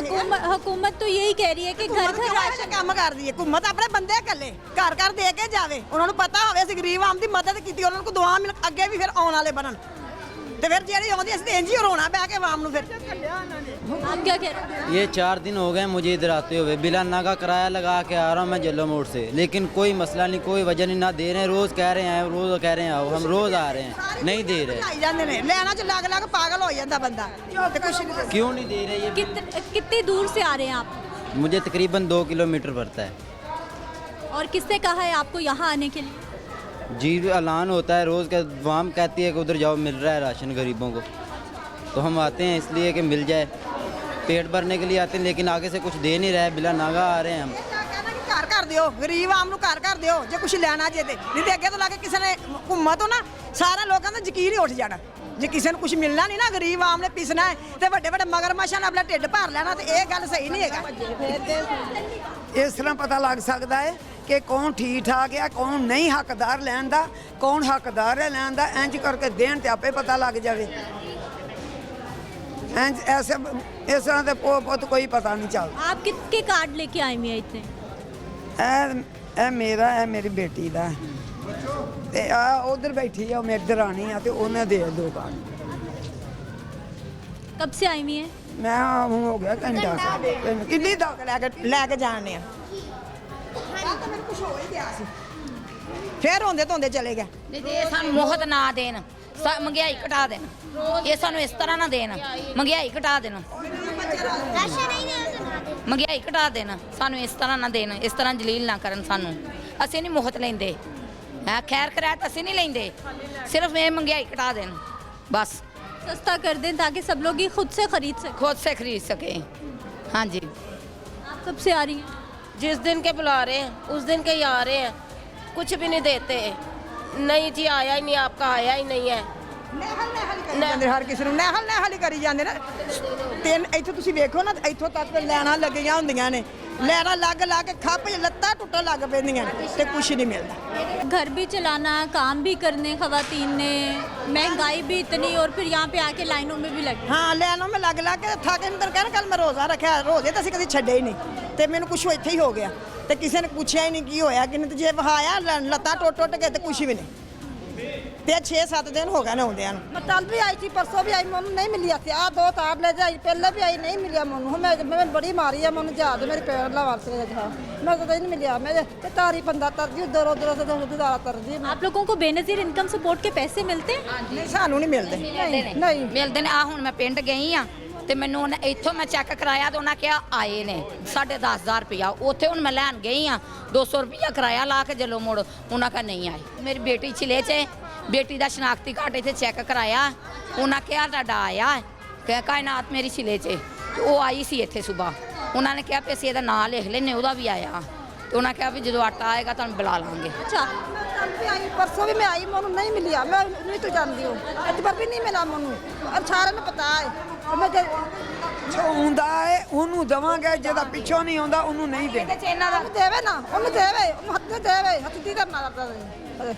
A: हुकूमत तो यही कह रही है कि घर घर
M: ਰਾਸ਼ਨ ਕੰਮ ਕਰਦੀ ਹੈ ਹਕੂਮਤ ਆਪਣੇ ਬੰਦੇ ਇਕੱਲੇ ਘਰ ਘਰ ਦੇ ਕੇ ਜਾਵੇ ਉਹਨਾਂ ਨੂੰ ਪਤਾ ਹੋਵੇ ਅਸੀਂ ਗਰੀਬ ਆਮ ਦੀ ਮਦਦ ਕੀਤੀ ਉਹਨਾਂ ਨੂੰ ਦੁਆ ਮਿਲ ਅੱਗੇ ਵੀ ਫਿਰ ਆਉਣ ਵਾਲੇ ਬਣਨ ਤੇ ਫਿਰ ਜਿਹੜੀ ਆਉਂਦੀ ਅਸੀਂ ਇੰਜ ਹੀ ਰੋਣਾ ਬਹਿ ਕੇ ਆਵਾਮ ਨੂੰ ਫਿਰ
A: आप क्या कह रहे हैं?
N: ये 4 दिन हो गए मुझे इधर आते हुए, बिला नाका किराया लगा के आ रहा हूँ मैं जल्लो मोड़ से, लेकिन कोई मसला नहीं, कोई वजह नहीं, ना दे रहे हैं, रोज़ कह रहे हैं, रोज़ कह रहे हैं आओ, हम रोज़ आ रहे हैं, नहीं दे रहे।
M: ਆਈ ਜਾਂਦੇ ਨੇ ਲੈਣਾ ਚ ਲੱਗ ਲੱਗ ਪਾਗਲ ਹੋ ਜਾਂਦਾ ਬੰਦਾ ਤੇ ਕੁਛ ਨਹੀਂ
N: क्यों नहीं दे रहे ये?
A: कितनी दूर से आ रहे हैं आप?
N: मुझे तकरीबन 2 किलोमीटर पड़ता है।
A: और किसने कहा है आपको यहाँ आने के लिए?
N: जी ऐलान होता है रोज़ का, वाम कहती है कि उधर जाओ मिल रहा है राशन गरीबों को, तो हम आते हैं इसलिए कि मिल जाए, पेट भरने के लिए आते हैं, लेकिन आगे से कुछ दे नहीं रहा है, बिला नागा आ रहे हैं हम।
M: ਘਰ ਘਰ ਦਿਓ ਗਰੀਬ ਆਮ ਨੂੰ ਘਰ ਘਰ ਦਿਓ ਜੇ ਕੁਝ ਲੈਣਾ ਜੇ ਤੇ ਨਹੀਂ ਤੇ ਅੱਗੇ ਤੋਂ ਲਾ ਕੇ ਕਿਸੇ ਨੇ ਹਕੂਮਤ ਹੋ ਨਾ ਸਾਰਾ ਲੋਕਾਂ ਦਾ ਯਕੀਨ ਹੀ ਉੱਠ ਜਾਣਾ ਜੇ ਕਿਸੇ ਨੂੰ ਕੁਝ ਮਿਲਣਾ ਨਹੀਂ ਨਾ ਗਰੀਬ ਆਮ ਨੇ ਪਿਸਣਾ ਹੈ ਤੇ ਵੱਡੇ ਵੱਡੇ ਮਗਰਮੱਛਾਂ ਨੇ ਆਪਣਾ ਢਿੱਡ ਭਰ ਲੈਣਾ ਤੇ ਇਹ ਗੱਲ ਸਹੀ ਨਹੀਂ ਹੈਗਾ
E: ਇਸ ਤਰ੍ਹਾਂ ਪਤਾ ਲੱਗ ਸਕਦਾ ਹੈ ਕਿ ਕੌਣ ਠੀਕ ਠਾਕ ਹੈ ਕੌਣ ਨਹੀਂ ਹੱਕਦਾਰ ਲੈਣ ਦਾ ਕੌਣ ਹੱਕਦਾਰ ਹੈ ਲੈਣ ਦਾ ਇੰਜ ਕਰਕੇ ਦੇਣ ਤੇ ਆਪੇ ਪਤਾ ਲੱਗ ਜਾਵੇ ਇੰਜ ਐਸੇ ਇਸ ਤਰ੍ਹਾਂ ਦੇ ਪੁੱਤ ਕੋਈ ਪਤਾ ਨਹੀਂ ਚੱਲਦਾ
A: आप किसके कार्ड लेके आई हुई है इतने?
E: ਇਹ ਮੇਰਾ ਹੈ ਮੇਰੀ ਬੇਟੀ ਦਾ ਤੇ ਆ ਉਧਰ ਬੈਠੀ ਆ ਉਹ ਮੇਰੀ ਦਰਾਣੀ ਆ ਤੇ ਉਹਨੇ ਦੇ 2 ਕਾਰਡ
A: कब से आई हुई है?
E: ਮੈਂ ਹੁਣ ਹੋ ਗਿਆ ਘੰਟਾ
M: ਕਿੰਨੀ ਤੱਕ ਲੈ ਕੇ ਜਾਣੇ ਆ ਤਾਂ ਮੈਨੂੰ ਕੁਝ ਹੋ ਹੀ ਗਿਆ ਸੀ ਫੇਰ ਹੁੰਦੇ ਧੋਂਦੇ ਚਲੇ ਗਏ
F: ਨਹੀਂ ਤੇ ਸਾਨੂੰ ਮੁਹਤ ਨਾ ਦੇਣ ਮਹਿੰਗਾਈ ਘਟਾ ਦੇਣ ਇਹ ਸਾਨੂੰ ਇਸ ਤਰ੍ਹਾਂ ਨਾ ਦੇਣ ਮਹਿੰਗਾਈ ਘਟਾ ਦੇਣ ਮਹਿੰਗਾਈ ਘਟਾ ਦੇਣ ਸਾਨੂੰ ਇਸ ਤਰ੍ਹਾਂ ਨਾ ਦੇਣ ਇਸ ਤਰ੍ਹਾਂ ਜਲੀਲ ਨਾ ਕਰਨ ਸਾਨੂੰ ਅਸੀਂ ਨਹੀਂ ਮੁਹਤ ਲੈਂਦੇ ਖੈਰ ਕਰਾਇਤ ਅਸੀਂ ਨਹੀਂ ਲੈਂਦੇ ਸਿਰਫ ਇਹ ਮਹਿੰਗਾਈ ਘਟਾ ਦੇਣ ਬਸ
A: सस्ता कर दें ताकि सब लोग ये खुद से खरीद सकें।
F: खुद से खरीद सके हाँ जी
A: आप कब से आ रही हैं?
J: जिस दिन के बुला रहे हैं उस दिन के ही आ रहे हैं कुछ भी नहीं देते नहीं जी आया ही नहीं आपका आया ही नहीं है
M: ਜਾਂਦੇ ਹਰ ਕਿਸੇ ਨੂੰ ਨਹਿਲ ਕਰੀ ਜਾਂਦੇ ਨੇ ਤਿੰਨ ਇੱਥੋਂ ਤੁਸੀਂ ਵੇਖੋ ਨਾ ਇੱਥੋਂ ਤੱਕ ਲੈਣਾ ਲੱਗੀਆਂ ਹੁੰਦੀਆਂ ਨੇ ਲੈਣਾ ਲੱਗ ਕੇ ਖੱਪ ਲੱਤਾਂ ਟੁੱਟਣ ਲੱਗ ਪੈਂਦੀਆਂ ਨੇ ਤੇ ਕੁਝ ਨਹੀਂ ਮਿਲਦਾ
A: घर भी चलाना काम भी करने खवातीन ने महंगाई भी इतनी और फिर यहाँ पे आके लाइनों में भी लगे
M: ਹਾਂ ਲੈਣੋਂ ਮੈਂ ਲੱਗ ਕੇ ਥੱਕ ਅੰਦਰ ਕਹਿਣ ਕੱਲ ਮੈਂ ਰੋਜ਼ਾ ਰੱਖਿਆ ਰੋਜ਼ੇ ਤਾਂ ਅਸੀਂ ਕਦੀ ਛੱਡੇ ਹੀ ਨਹੀਂ ਤੇ ਮੈਨੂੰ ਕੁਝ ਇੱਥੇ ਹੀ ਹੋ ਗਿਆ ਤੇ ਕਿਸੇ ਨੇ ਪੁੱਛਿਆ ਹੀ ਨਹੀਂ ਕੀ ਹੋਇਆ ਕਿ ਨਹੀਂ ਤੇ ਜੇ ਵਹਾਇਆ ਲੱਤਾਂ ਟੁੱਟ ਕੇ ਤੇ ਕੁਝ ਵੀ ਨਹੀਂ ਤੇ 6-7 ਦਿਨ ਹੋ ਗਏ ਨੇ ਆਉਂਦਿਆਂ ਨੂੰ
H: ਮੈਂ ਕੱਲ ਵੀ ਆਈ ਸੀ ਪਰਸੋਂ ਵੀ ਆਈ ਮੈਨੂੰ ਨਹੀਂ ਮਿਲਿਆ ਸੀ ਆ 2 ਤਾਰ ਲੈ ਜਾਈ ਪਹਿਲਾਂ ਵੀ ਆਈ ਨਹੀਂ ਮਿਲਿਆ ਮੈਨੂੰ ਮੈਂ ਬੜੀ ਮਾਰੀ ਆ ਮੈਨੂੰ ਯਾਦ ਮੇਰੇ ਪੈਰ ਲਾ ਵਾਰ ਸੇ ਜਾ ਮੈਂ ਤਾਂ ਨਹੀਂ ਮਿਲਿਆ ਮੈਂ ਤੇ ਤਾਰੀ ਬੰਦਾ ਤਰਦੀ ਉਧਰ ਉਧਰ से दुदारा तरदी
A: आप लोगों को बेनजीर इनकम सपोर्ट के पैसे मिलते हैं?
M: ਨਹੀਂ ਸਾਨੂੰ ਨਹੀਂ ਮਿਲਦੇ
H: ਨਹੀਂ
F: ਮਿਲਦੇ ਨੇ ਆ ਹੁਣ ਮੈਂ ਪਿੰਡ ਗਈ ਆ ਤੇ ਮੈਨੂੰ ਉਹਨੇ ਇੱਥੋਂ ਮੈਂ ਚੈੱਕ ਕਰਾਇਆ ਤੇ ਉਹਨਾਂ ਕਿਹਾ ਆਏ ਨੇ 10,500 ਰੁਪਇਆ ਉੱਥੇ ਹੁਣ ਮੈਂ ਲੈਣ ਗਈ ਆ 200 ਰੁਪਇਆ ਕਿਰਾਇਆ ਲਾ ਕੇ ਜਲੋ ਮੋੜ ਉਹਨਾਂ ਕਾ ਨਹੀਂ ਆਏ ਮੇਰੀ ਬੇਟੀ ਚਿਲੇ 'ਚ ਬੇਟੀ ਦਾ ਸ਼ਨਾਖਤੀ ਕਾਰਡ ਇੱਥੇ ਚੈੱਕ ਕਰਾਇਆ ਉਹਨਾਂ ਕਿਹਾ ਤੁਹਾਡਾ ਆਇਆ ਕਿ ਕਾਇਨਾਤ ਮੇਰੀ ਚਿਲੇ 'ਚ ਤੇ ਉਹ ਆਈ ਸੀ ਇੱਥੇ ਸਵੇਰ ਉਹਨਾਂ ਨੇ ਕਿਹਾ ਵੀ ਅਸੀਂ ਇਹਦਾ ਨਾਂ ਲਿਖ ਲੈਨੇ ਉਹਦਾ ਵੀ ਆਇਆ ਤੇ ਉਹਨਾਂ ਕਿਹਾ ਵੀ ਜਦੋਂ ਆਟਾ ਆਏਗਾ ਤੁਹਾਨੂੰ ਬੁਲਾ ਲਾਂਗੇ
A: अच्छा
H: ਕੱਲ ਵੀ ਆਈ ਪਰਸੋਂ ਵੀ ਮੈਂ ਆਈ ਮੈਨੂੰ ਨਹੀਂ ਮਿਲਿਆ ਮੈਂ ਨਹੀਂ ਤੋਂ ਜਾਂਦੀ ਹੂੰ ਅੱਜ ਪਰ ਵੀ ਨਹੀਂ ਮਿਲਾ ਮੈਨੂੰ ਸਾਰਿਆਂ ਨੂੰ ਪਤਾ ਹੈ ਮੈਂ
E: ਜੋ ਹੁੰਦਾ ਹੈ ਉਹਨੂੰ ਦਵਾਂਗੇ ਜਿਹਦਾ ਪਿੱਛੋਂ ਨਹੀਂ ਆਉਂਦਾ ਉਹਨੂੰ ਨਹੀਂ ਦੇ
H: ਇਹਨਾਂ ਦਾ ਦੇਵੇ ਨਾ ਉਹਨੂੰ ਦੇਵੇ ਉਹਨੂੰ ਹੱਥ ਦੇਵੇ ਹੱਥ ਦੀ ਕਰਨਾ ਕਰਦਾ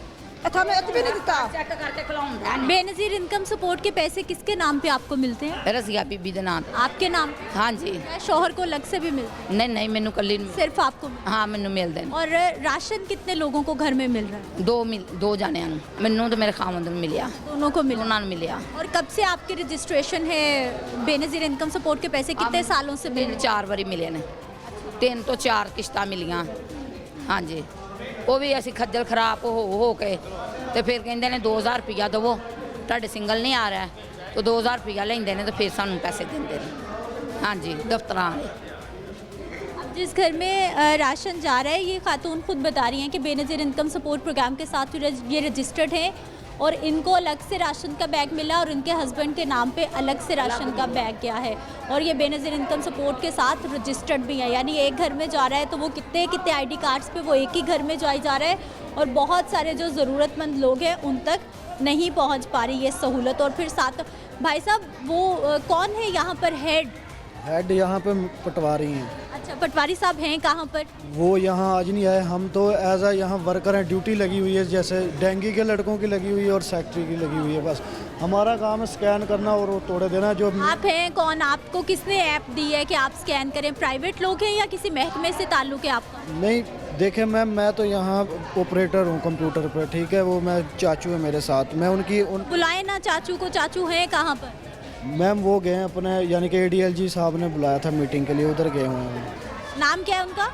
H: अच्छा मैं भी नहीं देता
F: ਚੈੱਕ ਕਰਕੇ ਖਲਾਉਂਦਾ
A: बेनजीर इनकम सपोर्ट के पैसे किसके नाम पे आपको मिलते हैं?
F: ਰਜ਼ੀਆ ਬੀਬੀ ਦੇ ਨਾਂ ਤੇ
A: आपके नाम?
F: हाँ जी
A: शौहर को अलग से भी मिलते
F: नहीं नहीं मैनू कल्ली
A: हैं? सिर्फ आपको मिलते
F: हाँ मैनू मिलते हैं
A: हैं? और राशन कितने लोगों को घर में मिल रहा है?
F: दो जानियां नूं मैनू तो मेरे खावंद नूं मिलिया
A: दोनों को मिल
F: उन्हां नूं मिलिया
A: और कब से आपकी रजिस्ट्रेशन है बेनजीर इनकम सपोर्ट के पैसे कितने सालों से मिल रहे हैं?
F: 3-4 ਵਾਰੀ ਮਿਲੇ ਨੇ 3 ਤੋਂ 4 ਕਿਸ਼ਤਾਂ ਮਿਲੀਆਂ ਹਾਂਜੀ ਉਹ ਵੀ ਅਸੀਂ ਖੱਜਲ ਖਰਾਬ ਹੋ ਕੇ ਤੇ ਫਿਰ ਕਹਿੰਦੇ ਨੇ 2000 ਰੁਪਇਆ ਦੇਵੋ ਤੁਹਾਡੇ ਸਿੰਗਲ ਨਹੀਂ ਆ ਰਿਹਾ तो 2000 रुपया लेंदे ने तो फिर सानू पैसे देंदे ने। हाँ जी दफ्तरां वाले।
A: अब जिस घर में राशन जा रहा है, ये खातून खुद बता रही हैं कि बेनज़ीर इनकम सपोर्ट प्रोग्राम के साथ ये रजिस्टर्ड हैं और इनको अलग से राशन का बैग मिला और उनके हस्बैंड के नाम पे अलग से राशन का बैग गया है और ये बेनज़ीर इनकम सपोर्ट के साथ रजिस्टर्ड भी है। यानी एक घर में जा रहा है तो वो कितने कितने आईडी कार्ड्स पे वो एक ही घर में जाया जा रहा है और बहुत सारे जो ज़रूरतमंद लोग हैं उन तक नहीं पहुंच पा रही ये सहूलत। और फिर साथ भाई साहब वो कौन है यहाँ पर हेड
C: यहाँ पे पटवारी हैं।
A: अच्छा, पटवारी साहब हैं कहाँ पर?
C: वो यहाँ आज नहीं आए, हम तो एज आ यहाँ वर्कर हैं, ड्यूटी लगी हुई है, जैसे डेंगू के लड़कों की लगी हुई है और सेक्रेटरी की लगी हुई है। बस हमारा काम है स्कैन करना और वो तोड़े देना। जो
A: आप हैं कौन, आपको किसने ऐप दी है कि आप स्कैन करें? प्राइवेट लोग हैं या किसी महकमे से ताल्लुक है आपका?
C: नहीं देखे मैम, मैं तो यहाँ ऑपरेटर हूँ कंप्यूटर पर, ठीक है। वो मैं चाचू है मेरे साथ, मैं उनकी
A: बुलाए ना चाचू को। चाचू हैं कहाँ पर?
C: मैम वो गए हैं अपने, यानी कि ADLG साहब ने बुलाया था मीटिंग के लिए, उधर गए हुए हैं।
A: नाम क्या है उनका?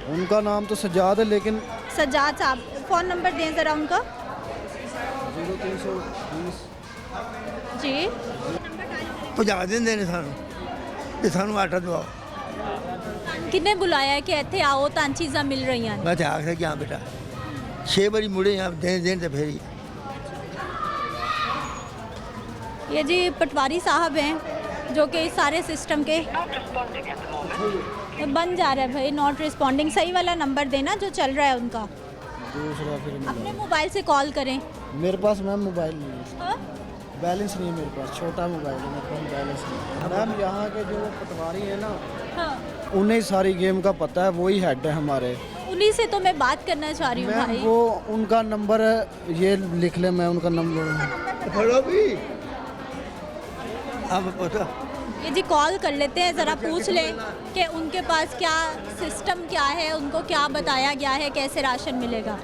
C: उनका नाम तो सज्जाद है, लेकिन
A: सज्जाद साहब, फ़ोन नंबर दें ज़रा उनका।
C: 0320
A: जी
O: पहुँचा देंगे ने सानू कि सानू आटा दवाओ।
A: किन्ने बुलाया है कि इत्थे आओ तां चीज़ां मिल रही हैं?
O: मैं तो आखिर कि हाँ बेटा 6 बजे मुड़े यहाँ देन तो फिर ही।
A: ये जी पटवारी साहब हैं जो कि इस सारे सिस्टम के बन जा रहा है भाई, नॉट रिस्पॉन्डिंग। सही वाला नंबर देना जो चल रहा है उनका।
C: दूसरा फिर
A: अपने मोबाइल से कॉल करें।
C: मेरे पास मैम मोबाइल नहीं है, बैलेंस नहीं है मेरे पास, छोटा मोबाइल है मेरे पास, बैलेंस नहीं। मैम यहाँ के जो पटवारी है ना, उन्हें सारी गेम का पता है, वही हेड है हमारे।
A: उन्हीं से तो मैं बात करना चाह रही हूँ भाई।
C: वो उनका नंबर ये लिख ले, मैं उनका नंबर
O: फड़ो भी अब पता।
A: ये जी कॉल कर लेते हैं, ज़रा पूछ लें कि उनके पास क्या सिस्टम क्या है, उनको क्या बताया गया है, कैसे राशन मिलेगा।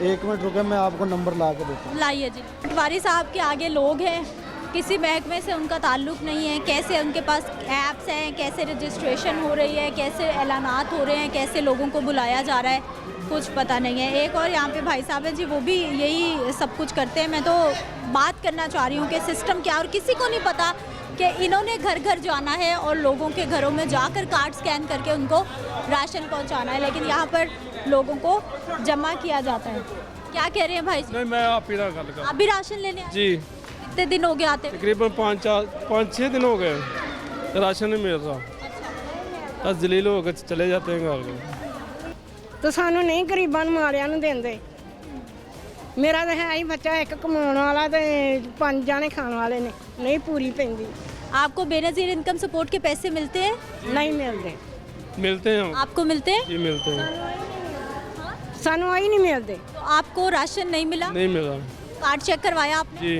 C: 1 मिनट रुके, मैं आपको नंबर ला के देता हूँ।
A: लाइए जी। पटवारी साहब के आगे लोग हैं, किसी महकमे से उनका ताल्लुक़ नहीं है। कैसे उनके पास ऐप्स हैं, कैसे रजिस्ट्रेशन हो रही है, कैसे ऐलानात हो रहे हैं, कैसे लोगों को बुलाया जा रहा है, कुछ पता नहीं है। एक और यहाँ पे भाई साहब हैं जी, वो भी यही सब कुछ करते हैं। मैं तो बात करना चाह रही हूँ कि सिस्टम क्या, और किसी को नहीं पता कि इन्होंने घर घर जाना है और लोगों के घरों में जाकर कार्ड स्कैन करके उनको राशन पहुँचाना है, लेकिन यहाँ पर लोगों को जमा किया जाता है। क्या कह रहे हैं भाई?
P: नहीं, मैं आप ही गल
A: आप भी राशन लेने आए?
P: जी।
A: कितने दिन हो गए आते?
P: तकरीबन 5-6 दिन हो गए, राशन नहीं मिल रहा। बस जलील हो गए चले जाते हैं घर।
H: तो सानू नहीं गरीबां नूं माड़ियां नूं देंदे। मेरा तो है ही बच्चा एक कमाउण वाला ते 5 जाने खाण वाले ने, नहीं पूरी पैंदी।
A: आपको बेनज़ीर इनकम सपोर्ट के पैसे मिलते हैं?
H: नहीं मिलते।
P: मिलते हैं।
A: आपको मिलते हैं?
P: जी मिलते हैं।
H: सानू आई नहीं मिलते।
A: तो आपको राशन नहीं मिला?
P: नहीं मिला।
A: कार्ड चेक करवाया आपने?
P: जी।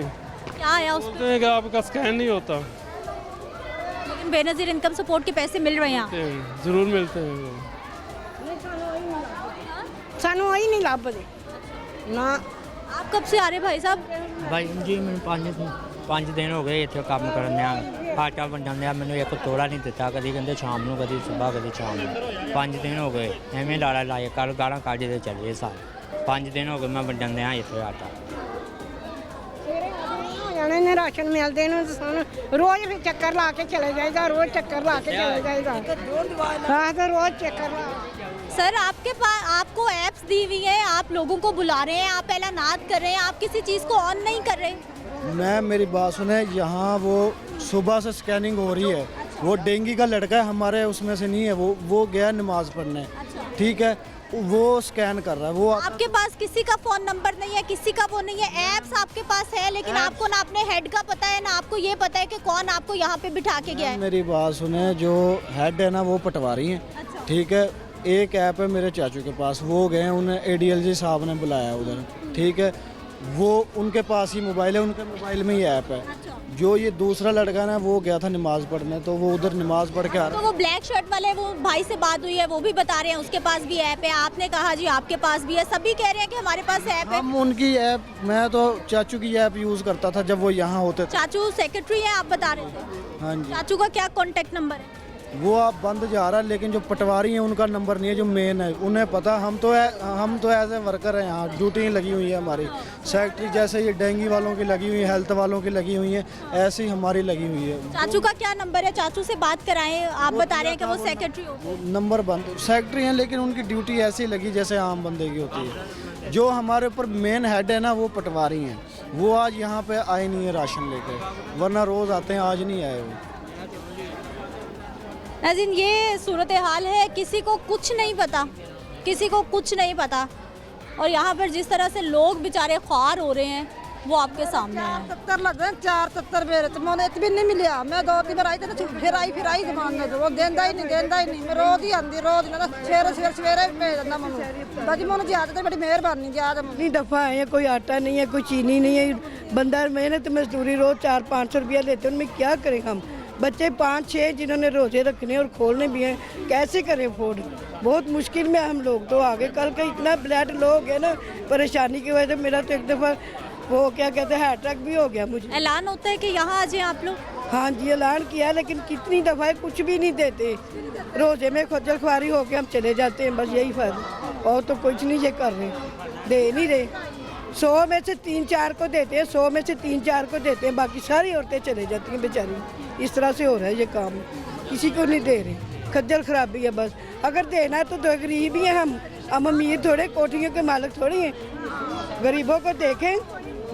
A: क्या आया उसमें?
P: बोलते हैं कि आपका स्कैन नहीं होता।
A: लेकिन बेनज़ीर इनकम सपोर्ट के पैसे मिल रहे हैं?
P: ज़रूर मिलते हैं।
H: सानू आई नहीं लभदे ना।
A: आप कब से आ रहे भाई साहब?
Q: भाई जी मैं 5 दिन हो गए इतने काम करने, आटा वंडन दिया, मैंने एक तोड़ा नहीं दिता, कभी कहते शाम को, कभी सुबह, कभी शाम को। 5 दिन हो गए एवं लाड़ा लाए, कल गाला काटे चले साल। 5 दिन हो गए मैं वंडन दिया इतने आटा।
H: जाने ने राशन मिलते रोज फिर चक्कर ला के चले जाएगा, रोज चक्कर ला के चले जाएगा। हाँ तो रोज चक्कर ला।
A: सर आपके पास, आपको ऐप्स दी हुई है, आप लोगों को बुला रहे हैं, आप ऐलानात कर रहे हैं, आप किसी चीज़ को ऑन नहीं कर रहे।
C: मैं मेरी बात सुने, यहाँ वो सुबह से स्कैनिंग हो रही है। वो डेंगी का लड़का है हमारे उसमें से नहीं है, वो गया नमाज पढ़ने, ठीक है, वो स्कैन कर रहा है। वो
A: आपके पास किसी का फ़ोन नंबर नहीं है, किसी का वो नहीं है, ऐप्स आपके पास है, लेकिन आपको ना अपने हेड का पता है, ना आपको ये पता है कि कौन आपको यहाँ पे बिठा के गया है।
C: मेरी बात सुने, जो हेड है ना वो पटवारी हैं, ठीक है। एक ऐप है मेरे चाचू के पास, वो गए, उन्हें ADLG साहब ने बुलाया उधर, ठीक है। वो उनके पास ही मोबाइल है, उनके मोबाइल में ही ऐप है। जो ये दूसरा लड़का ना वो गया था नमाज पढ़ने, तो वो उधर नमाज पढ़ के आ रहा।
A: तो वो ब्लैक शर्ट वाले, वो भाई से बात हुई है, वो भी बता रहे हैं उसके पास भी ऐप है। आपने कहा जी आपके पास भी है, सभी कह रहे हैं कि हमारे पास ऐप है।
C: हम उनकी ऐप, मैं तो चाचू की ऐप यूज़ करता था जब वो यहाँ होते थे।
A: चाचू सेक्रेटरी है आप बता रहे थे?
C: हाँ जी।
A: चाचू का क्या कॉन्टेक्ट नंबर है?
C: वो आप बंद जा रहा है, लेकिन जो पटवारी हैं उनका नंबर नहीं है, जो मेन है उन्हें पता। हम तो एज ए वर्कर हैं, यहाँ ड्यूटी लगी हुई है हमारी। सेक्रेटरी जैसे ये डेंगू वालों की लगी हुई है, हेल्थ वालों की लगी हुई है, ऐसे ही हमारी लगी हुई है।
A: चाचू का क्या नंबर है? चाचू से बात कराएं। आप बता रहे हैं कि वो सेक्रेटरी हो।
C: नंबर बंद, सेक्रेटरी हैं, लेकिन उनकी ड्यूटी ऐसी लगी जैसे आम बंदे की होती है। जो हमारे ऊपर मेन हेड है ना वो पटवारी हैं, वो आज यहाँ पे आए नहीं है राशन लेके, वरना रोज़ आते हैं, आज नहीं आए वो।
A: नाज़रीन ये सूरत हाल है, किसी को कुछ नहीं पता, किसी को कुछ नहीं पता। और यहाँ पर जिस तरह से लोग बेचारे ख्वार हो रहे हैं, वो आपके सामने है।
H: 70 लग गए 470 मेरे तो मैंने एक भी नहीं मिला। मैं 2-3 बार आई तो फिर आई दुकान में तो वो देंदा ही नहीं। मैं रोज ही आंदी रोज ना सवेरे भेज देना मैं बाजी मैंने ज्यादा तो बड़ी मेहरबानी ज्यादा
K: इतनी दफ़ा आए हैं, कोई आटा नहीं है, कोई चीनी नहीं है, बंदा मेहनत मजदूरी रोज 400-500 रुपया लेते हैं, उनमें क्या करें हम? बच्चे 5-6 जिन्होंने रोजे रखने और खोलने भी हैं, कैसे करें अफोर्ड? बहुत मुश्किल में हम लोग तो आगे। कल का इतना ब्लड लो हो गया ना परेशानी की वजह से, मेरा तो एक दफ़ा वो क्या कहते हैं हार्ट अटैक भी हो गया मुझे।
A: ऐलान होता है कि यहाँ आ जाए आप लोग?
K: हाँ जी ऐलान किया, लेकिन कितनी दफ़ा कुछ भी नहीं देते। रोजे में खज्जल खुआरी हो के हम चले जाते हैं, बस यही फर्क, और तो कुछ नहीं ये कर रहे, दे नहीं रहे। 100 में से 3-4 को देते हैं, 100 में से 3-4 को देते हैं, बाकी सारी औरतें चले जाती हैं बेचारी। इस तरह से हो रहा है ये काम, किसी को नहीं दे रहे, खज्जल खराबी है बस। अगर देना है तो गरीब ही हैं हम अमीर थोड़े, कोठियों के मालिक थोड़ी हैं। गरीबों को देखें,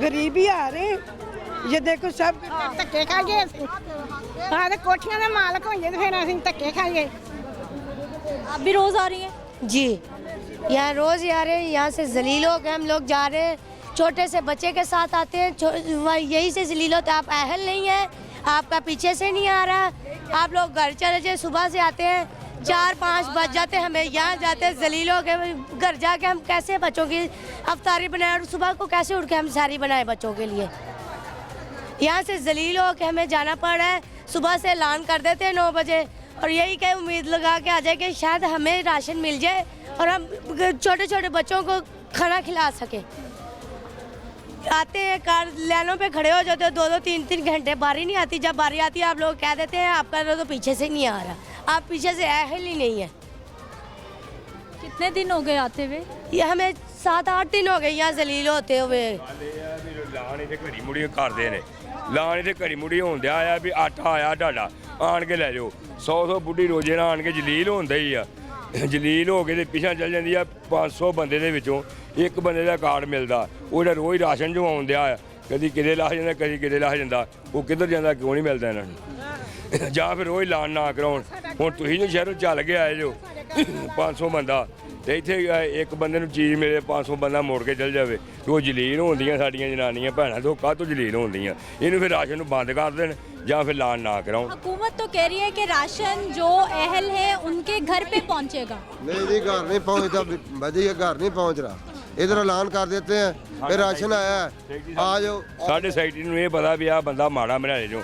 K: गरीब ही आ रहे हैं। ये देखो सब
H: धक्के खाइए हाँ तो कोठियां के मालिक होंगे तो फिर असं धक्के खाइए।
A: आप भी रोज आ रही हैं?
I: जी यहाँ रोज़ ही आ रहे हैं। यहाँ से जलील हो गए हम लोग जा रहे हैं, छोटे से बच्चे के साथ आते हैं, यही से जलील होते हैं। आप अहल नहीं है, आपका पीछे से नहीं आ रहा, आप लोग घर चले जाए, सुबह से आते हैं 4-5 बज जाते हैं, हमें यहाँ जाते हैं जलील हो गए। घर जाके हम कैसे बच्चों की अफ्तारी बनाए और सुबह को कैसे उठ के हम सारी बनाए बच्चों के लिए? यहाँ से जलील हो के हमें जाना पड़ रहा है। सुबह से ऐलान कर देते हैं 9 बजे, और यही कहीं उम्मीद लगा के आ जाए कि शायद हमें राशन मिल जाए और हम छोटे छोटे बच्चों को खाना खिला सके। आते हैं कार लाइनों पे खड़े हो जाते हो 2-2 3-3 घंटे, बारी नहीं आती। जब बारी आती है आप लोग कह देते हैं आपका तो पीछे से नहीं आ रहा, आप पीछे से अहल ही नहीं है।
A: कितने दिन हो गए आते हुए?
I: ये हमें 7-8 दिन हो गए यहाँ जलील होते हुए।
R: लाने ते घड़ी मुड़ी करते ने, लाने ते घड़ी मुड़ी होंदे आया भी आटा आया डाडा आन के ले जाओ। 100 बुढ़ी रोजे ना आन के जलील होंदे ही आ, जलील हो के पिछा चल जाती है। 500 बंदे दे विचों एक बंदे का कार्ड मिलता, वो रोज़ राशन जो आउंदे आ, कभी किते ला जाता कभी किते ला जाता, वो किधर जाता क्यों नहीं मिलता इन्होंने? ਜਾਂ ਫਿਰ ਉਹ ਐਲਾਨ ਨਾ ਕਰਾਉਣ। ਹੁਣ ਤੁਸੀਂ ਜੋ ਸ਼ਹਿਰੋਂ ਚੱਲ ਕੇ ਆਏ ਜੋ 500 ਬੰਦਾ ਤੇ ਇੱਥੇ ਇੱਕ ਬੰਦੇ ਨੂੰ ਚੀਜ਼ ਮਿਲੇ 500 ਬੰਦਾ ਮੋੜ ਕੇ ਚੱਲ ਜਾਵੇ, ਉਹ ਜਲੀਲ ਹੁੰਦੀਆਂ ਸਾਡੀਆਂ ਜਨਾਨੀਆਂ ਭੈਣਾਂ ਤੋਂ ਕਾਹਤੋਂ ਜਲੀਲ ਹੁੰਦੀਆਂ। ਇਹਨੂੰ ਫਿਰ ਰਾਸ਼ਨ ਨੂੰ ਬੰਦ ਕਰ ਦੇਣ ਜਾਂ ਫਿਰ ਐਲਾਨ ਨਾ ਕਰਾਉਣ।
A: हुकूमत तो कह रही है कि राशन जो अहल है उनके घर पे पहुंचेगा।
S: नहीं जी घर नहीं पहुंचता भाजी, ये घर नहीं पहुंच रहा। इधर ऐलान कर देते हैं फिर राशन आया है आ जाओ।
R: ਸਾਡੇ ਸੈਕਟਰੀ ਨੂੰ ਇਹ ਪਤਾ ਵੀ ਆਹ ਬੰਦਾ ਮਾੜਾ ਬਣਾਏ ਜੋ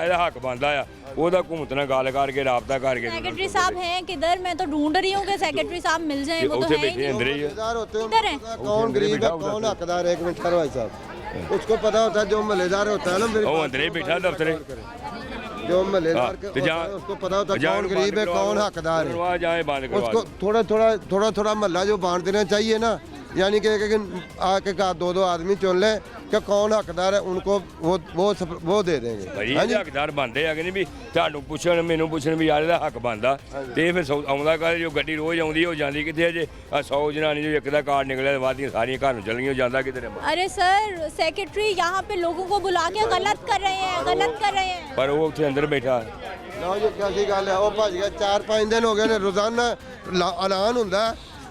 R: ਇਹਦਾ ਹੱਕ ਬਣਦਾ ਆ, ਉਹਦਾ हुकूमत ਨਾਲ ਗੱਲ ਕਰਕੇ ਰਾਬਤਾ ਕਰਕੇ।
A: सेक्रेटरी साहब हैं किधर? मैं तो ढूंढ रही हूँ कि सेक्रेटरी साहब मिल जाएं, वो तो है ही नहीं।
R: अंदर ही है।
A: किधर है?
S: कौन गरीब है कौन हकदार है? एक मिनट करो भाई साहब, उसको पता होता है जो महल्लेदार होता है ना, मेरे
R: वो अंदर ही बैठा दफ्तर
S: जो महल्लेदार उसको पता होता है कौन गरीब है कौन हकदार है। उसको थोड़ा थोड़ा महल्ला जो बांट देना चाहिए ना, यानी कि आके 2-2 आदमी चुन ले कि कौन हकदार है, उनको वो दे देंगे।
R: भाई ये हकदार बनते है कि नहीं भी ਤੁਹਾਨੂੰ ਪੁੱਛਣ ਮੈਨੂੰ ਪੁੱਛਣ ਵੀ ਯਾਰ ਇਹਦਾ ਹੱਕ ਬਣਦਾ ਤੇ ਫਿਰ ਆਉਂਦਾ ਕਰ ਜੋ ਗੱਡੀ ਰੋਜ਼ ਆਉਂਦੀ ਉਹ ਜਾਂਦੀ ਕਿੱਥੇ ਜੇ 100 ਜਨਾਨੀ ਜੋ ਇੱਕ ਦਾ ਕਾਰਡ ਨਿਕਲਿਆ ਵਾਦੀਆਂ ਸਾਰੀਆਂ ਘਰ ਨੂੰ ਚਲ ਗਈਆਂ, ਜਾਂਦਾ ਕਿਧਰ ਹੈ?
A: अरे सर सेक्रेटरी यहाँ पे लोगों को बुला के गलत कर रहे हैं।
R: ਪਰ ਉਹ ਉੱਥੇ ਅੰਦਰ ਬੈਠਾ।
S: ਲਓ ਜੀ ਕਿਹਦੀ ਗੱਲ ਹੈ, ਉਹ ਭੱਜ ਗਿਆ। 4-5 ਦਿਨ ਹੋ ਗਏ ਨੇ ਰੋਜ਼ਾਨਾ ਐਲਾਨ ਹੁੰਦਾ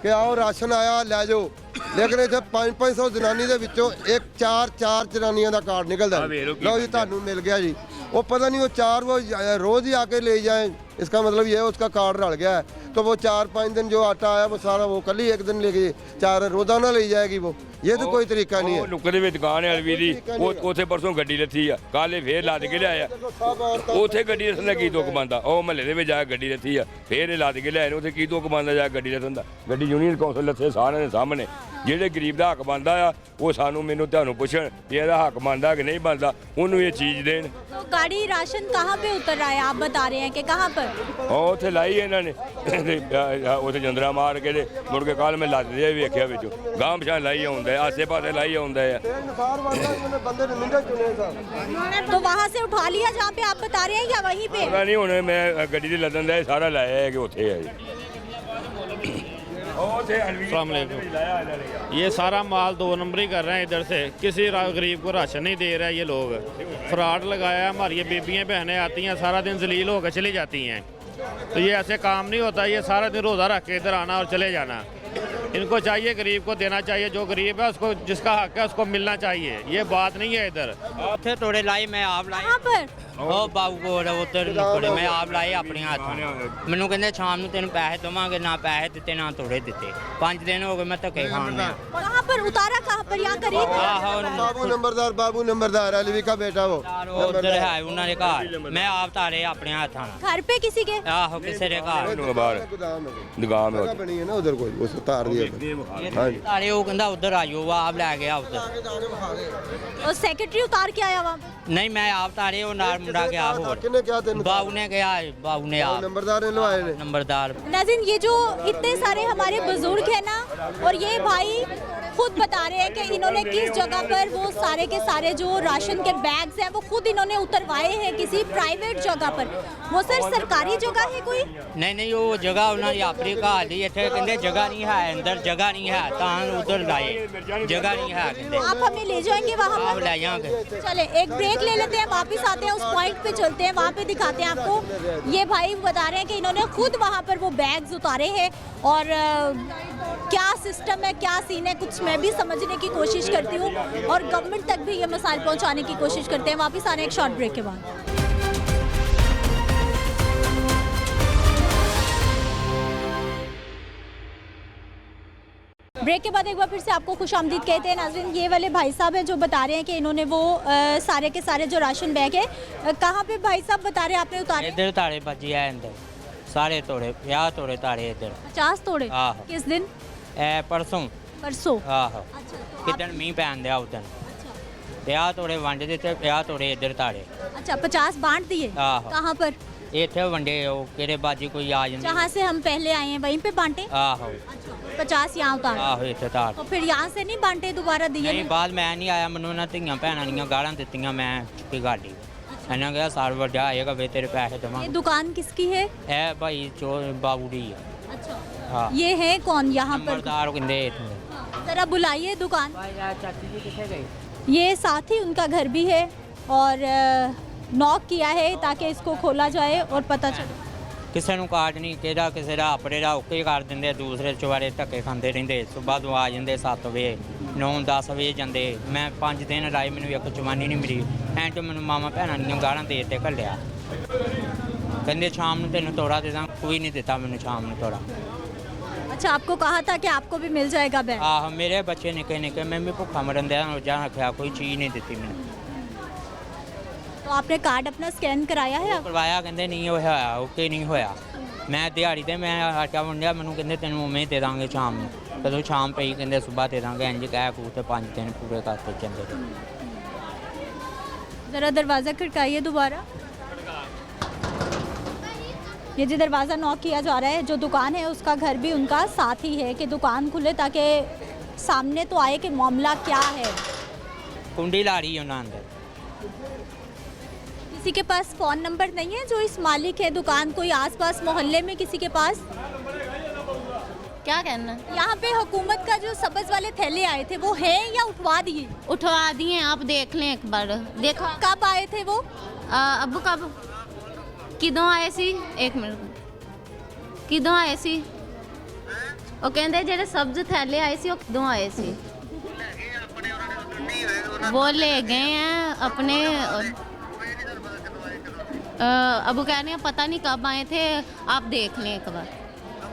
S: ਕਿ ਆਓ ਰਾਸ਼ਨ ਆਇਆ ਲੈ ਜਾਓ, ਲੇਕਿਨ ਇੱਥੇ 500 ਜਨਾਨੀ ਦੇ ਵਿੱਚੋਂ 4 ਜਨਾਨੀਆਂ ਦਾ ਕਾਰਡ ਨਿਕਲਦਾ। ਲਓ ਜੀ ਤੁਹਾਨੂੰ ਮਿਲ ਗਿਆ ਜੀ। वो पता नहीं वो 4 वो रोज़ ही आके ले जाए, इसका मतलब ये है उसका कार्ड रल गया है। तो वो 4-5 दिन जो आटा आया वो सारा वो कल ही एक दिन लेके 4 रोज़ाना ले जाएगी वो, ये तो कोई तरीका नहीं है।
R: नुक्कर में दुकान है अलवी दी, ਉੱਥੇ ਪਰਸੋਂ ਗੱਡੀ ਲੱਥੀ ਆ, ਕੱਲ ਫੇਰ ਲੱਦ ਕੇ ਲਿਆਇਆ। ਉੱਥੇ ਗੱਡੀ ਲੱਥਣ ਦਾ ਕੀ ਦੁੱਖ ਬੰਦਾ? ਉਹ ਮਹੱਲੇ ਦੇ ਵਿੱਚ ਜਾ ਕੇ ਗੱਡੀ ਲੱਥੀ ਆ, ਫੇਰ ਇਹ ਲੱਦ ਕੇ ਲਿਆਏ ਨੇ, ਉੱਥੇ ਕੀ ਦੁੱਖ ਬੰਦਾ ਜਾ ਕੇ ਗੱਡੀ ਲੱਥਣ ਦਾ? ਗੱਡੀ ਯੂਨੀਅਨ ਕੌਂਸਲ ਲੱਥੇ ਸਾਰਿਆਂ ਦੇ ਸਾਹਮਣੇ। ਜਿਹੜੇ ਗਰੀਬ ਦਾ ਹੱਕ ਬਣਦਾ ਆ ਉਹ ਸਾਨੂੰ ਮੈਨੂੰ ਤੁਹਾਨੂੰ ਪੁੱਛਣ ਵੀ ਇਹਦਾ ਹੱਕ ਬਣਦਾ ਕਿ ਨਹੀਂ ਬਣਦਾ, ਉਹਨੂੰ ਇਹ ਚੀਜ਼ ਦੇਣ।
A: तो गाड़ी राशन कहाँ पे उतर रहा है? आप बता रहे हैं कि कहाँ पर?
R: ਉੱਥੇ ਲਾਈ ਇਹਨਾਂ ਨੇ ਉੱਥੇ ਜੰਦਰਾ ਮਾਰ ਕੇ ਮੁੜ ਕੇ ਕੱਲ ਮੈਂ ਲੱਦਦੇ ਵੇਖਿਆ ਵਿੱਚੋਂ ਗਾਂਹ ਪਛਾਣ ਲਾਈ ਆਉਂਦਾ, ਆਸੇ ਪਾਸੇ ਲਾਈ ਆਉਂਦਾ ਆ।
A: तो वहाँ से उठा लिया जहाँ पे आप बता रहे हैं या वहीं पे?
R: ਪਤਾ ਨਹੀਂ ਹੁਣ ਮੈਂ ਗੱਡੀ ਦੇ ਲੱਦਣ ਦਾ ਸਾਰਾ ਲਾਇਆ ਹੈ कि ਉੱਥੇ ਹੈ ਜੀ।
T: ये सारा माल 2 नंबर ही कर रहे हैं इधर से, किसी गरीब को राशन नहीं दे रहा है ये लोग। फ्रॉड लगाया, हमारी बीबियाँ बहनें आती हैं सारा दिन जलील होकर चली जाती हैं, तो ये ऐसे काम नहीं होता। ये सारा दिन रोज़ा रख के इधर आना और चले जाना। इनको चाहिए गरीब को देना चाहिए, जो गरीब है उसको जिसका हक है उसको मिलना चाहिए। ये बात नहीं है इधर।
Q: ਉੱਥੇ ਤੋੜੇ ਲਾਏ ਮੈਂ ਆਪ ਲਾਏ।
A: कहाँ पर?
Q: ਉਹ ਬਾਬੂ ਕੋਲ ਉੱਧਰ ਤੋੜੇ ਮੈਂ ਆਪ ਲਾਏ ਆਪਣੇ ਹੱਥਾਂ ਨਾਲ। ਮੈਨੂੰ ਕਹਿੰਦੇ ਸ਼ਾਮ ਨੂੰ ਤੈਨੂੰ ਪੈਸੇ ਦੇਵਾਂਗੇ, ਨਾ ਪੈਸੇ ਦਿੱਤੇ ਨਾ ਤੋੜੇ ਦਿੱਤੇ। 5 ਦਿਨ ਹੋ ਗਏ ਮੈਂ ਧੱਕੇ ਖਾਣ ਨੂੰ।
A: कहाँ पर उतारा? कहाँ पर? यहाँ करीब?
S: बाबू नंबरदार अली का बेटा वो
Q: ਉੱਧਰ ਹੈ ਉਹਨਾਂ ਦੇ ਘਰ, ਮੈਂ ਆਪ ਤਾਰੇ ਆਪਣੇ ਹੱਥਾਂ ਨਾਲ।
A: घर पे किसी के?
Q: ਆਹੋ ਕਿਸੇ ਦੇ ਘਰ
R: ਬਾਹਰ ਦੁਕਾਨ ਹੈ
S: बनी है ना उधर कोई उस तार दिया
Q: ਤਾਰੇ। ਉਹ ਕਹਿੰਦਾ ਉੱਧਰ ਆਇਓ, ਉਹ ਆਪ ਲੈ ਗਿਆ ਉੱਧਰ।
A: और सेक्रेटरी उतार के आया वहाँ पे?
Q: ਨਹੀਂ ਮੈਂ ਆਪ ਤਾਰੇ, ਉਹ ਨਾਲ ਮੁੰਡਾ ਗਿਆ ਹੋਰ।
S: किन्ने क्या तेन
Q: ਬਾਬੂ ਨੇ ਗਿਆ, ਬਾਬੂ ਨੇ ਆਪ
S: नंबरदार ने लवाए ने
Q: नंबरदार।
A: नाज़रीन, ये जो इतने सारे हमारे बुजुर्ग हैं ना, और ये भाई खुद बता रहे हैं कि इन्होंने किस जगह पर वो सारे के सारे जो राशन के बैग्स हैं वो खुद इन्होंने उतरवाए हैं किसी प्राइवेट जगह पर। वो सर सरकारी जगह है कोई?
Q: ਨਹੀਂ ਨਹੀਂ ਉਹ ਜਗ੍ਹਾ ਉਹਨਾਂ ਦੀ ਆਪਣੀ ਘਰ ਦੀ। ਇੱਥੇ ਕਹਿੰਦੇ ਜਗ੍ਹਾ ਨਹੀਂ ਹੈ, ਅੰਦਰ ਜਗ੍ਹਾ ਨਹੀਂ ਹੈ ਤਾਂ ਉਧਰ ਲਾਏ। ਜਗ੍ਹਾ नहीं है ਕਹਿੰਦੇ।
A: आप हमें ले जाएंगे वहाँ
Q: आप
A: पर?
Q: ले जाएंगे।
A: चले एक ब्रेक ले लेते हैं, वापस आते हैं, उस पॉइंट पे चलते हैं, वहाँ पे दिखाते हैं आपको। ये भाई बता रहे हैं कि इन्होंने खुद वहाँ पर वो बैग्स उतारे हैं और क्या सिस्टम है, क्या सीन है, कुछ मैं भी समझने की कोशिश करती हूँ और गवर्नमेंट तक भी ये मसाइल पहुँचाने की कोशिश करते हैं। वापस आने एक शॉर्ट ब्रेक के बाद। ब्रेक के बाद एक बार फिर से आपको खुशामदीद कहते हैं। नाज़रीन, ये वाले भाई साहब हैं जो बता रहे हैं कि इन्होंने वो सारे के सारे जो राशन बैग है, कहाँ पे भाई साहब बता रहे हैं आपने उतारे?
Q: इधर ताड़े बजी है अंदर सारे तोड़े, 50 तोड़े ताड़े इधर।
A: 50 तोड़े?
Q: आहो।
A: किस दिन?
Q: परसों।
A: परसों?
Q: आहो। किदन मींह पैन दिया उदन 50 तोड़े वंड दिते, 50 तोड़े इधर ताड़े।
A: अच्छा, 50 बांट दिए?
Q: आहो।
A: कहाँ पर?
Q: इतने वंडे वो केरे बाजी कोई आ जाते
A: जहाँ से हम पहले आए हैं वहीं पे बांटे?
Q: आहो।
A: 50 यहाँ उतारे?
Q: आहो इतने ताड़।
A: तो फिर यहाँ से नहीं बांटे, दोबारा दिए?
Q: नहीं, बाद मैं नहीं आया, मैनू ना धियां भैनां दियां गालां दित्तियां, मैं चुप्पी गाड़ी। इन्हें कहा साल वड्डा आएगा वे तेरे पैसे
A: ये
Q: देवांगे।
A: दुकान किसकी है?
Q: है भाई चोर बाबू दी है।
A: अच्छा।
Q: हाँ।
A: ये है कौन यहाँ पर?
Q: नंबरदार कहते इत्थे।
A: जरा बुलाइए दुकान।
Q: चाची जी किथे गई?
A: ये साथ ही उनका घर भी है और नॉक किया है ताकि इसको खोला जाए और पता चले।
Q: ਕਿਸੇ ਨੂੰ ਕਾਰਡ ਨਹੀਂ, ਕਿਹੜਾ ਕਿਸੇ ਦਾ ਆਪਰੇ ਦਾ ਓਕੇ ਕਰ ਦਿੰਦੇ, ਦੂਸਰੇ ਚਵਾਰੇ ਧੱਕੇ ਖਾਂਦੇ ਰਹਿੰਦੇ। ਸਵੇਰ ਤੋਂ ਆ ਜਾਂਦੇ 7 ਵਜੇ, 9-10 ਵਜੇ ਜਾਂਦੇ। ਮੈਂ 5 ਦਿਨ ਲਾਏ, ਮੈਨੂੰ ਇੱਕ ਚਵਾਨੀ ਨਹੀਂ ਮਿਲੀ। ਐਂ ਤੇ ਮੈਨੂੰ ਮਾਮਾ ਭੈਣਾਂ ਦੀਆਂ ਗਾਲਾਂ ਦੇ ਤੇ ਘੱਲਿਆ। ਕਹਿੰਦੇ ਸ਼ਾਮ ਨੂੰ ਤੈਨੂੰ ਤੋੜਾ ਦੇ ਦਾਂ, ਕੋਈ ਨਹੀਂ ਦਿੱਤਾ ਮੈਨੂੰ ਸ਼ਾਮ ਨੂੰ ਤੋੜਾ।
A: अच्छा, आपको कहा था कि आपको भी मिल जाएगा बैग?
Q: ਆਹ ਮੇਰੇ ਬੱਚੇ ਨਿੱਕੇ ਨਿੱਕੇ, ਮੈਂ ਵੀ ਭੁੱਖਾ ਮਰਨ ਦਿਆ ਰੋਜ਼ਾਂ ਰੱਖਿਆ, ਕੋਈ ਚੀਜ਼ ਨਹੀਂ ਦਿੱਤੀ ਮੈਨੂੰ।
A: तो आपने कार्ड अपना स्कैन कराया है?
Q: ਕਰਵਾਇਆ, ਕਹਿੰਦੇ ਨਹੀਂ ਹੋਇਆ, ਓਕੇ ਨਹੀਂ ਹੋਇਆ। ਮੈਂ ਦਿਹਾੜੀ ਤੇ ਮੈਂ ਆਟਾ ਵੰਡਿਆ, ਮੈਨੂੰ ਕਹਿੰਦੇ ਤੈਨੂੰ ਉਵੇਂ ਦੇ ਦਾਂਗੇ ਸ਼ਾਮ ਨੂੰ। ਕਦੋਂ ਸ਼ਾਮ ਪਈ ਕਹਿੰਦੇ ਸਵੇਰ ਦੇ ਦਾਂਗੇ। ਇੰਜ ਕਹਿ ਕੂ ਤੇ 5 ਦਿਨ ਪੂਰੇ ਕਰਤੇ ਚੰਦੇ।
A: ज़रा दरवाज़ा खड़काइए दोबारा। ये जी दरवाज़ा नॉक किया जा रहा है। जो दुकान है उसका घर भी उनका साथ ही है कि दुकान खुले ताकि सामने तो आए कि मामला क्या है।
Q: कुंडी ला रही है ਉਹਨਾਂ ਅੰਦਰ।
A: किसी के पास फ़ोन नंबर नहीं है जो इस मालिक है दुकान, कोई आसपास मोहल्ले में किसी के पास?
U: क्या कहना?
A: यहाँ पे हुकूमत का जो सब्ज़ वाले थैले आए थे वो हैं या उठवा दिए?
U: उठवा दिए, आप देख लें एक बार। देखा
A: कब आए थे वो?
U: अब कब किदों आए सी? एक मिनट, किदों आए सी? वो कहते जेडे सब्ज थैले आए सी वो किदों आए सी? वो ले गए हैं अपने। अब कह रहे हैं पता नहीं कब आए थे, आप देख लें एक बार।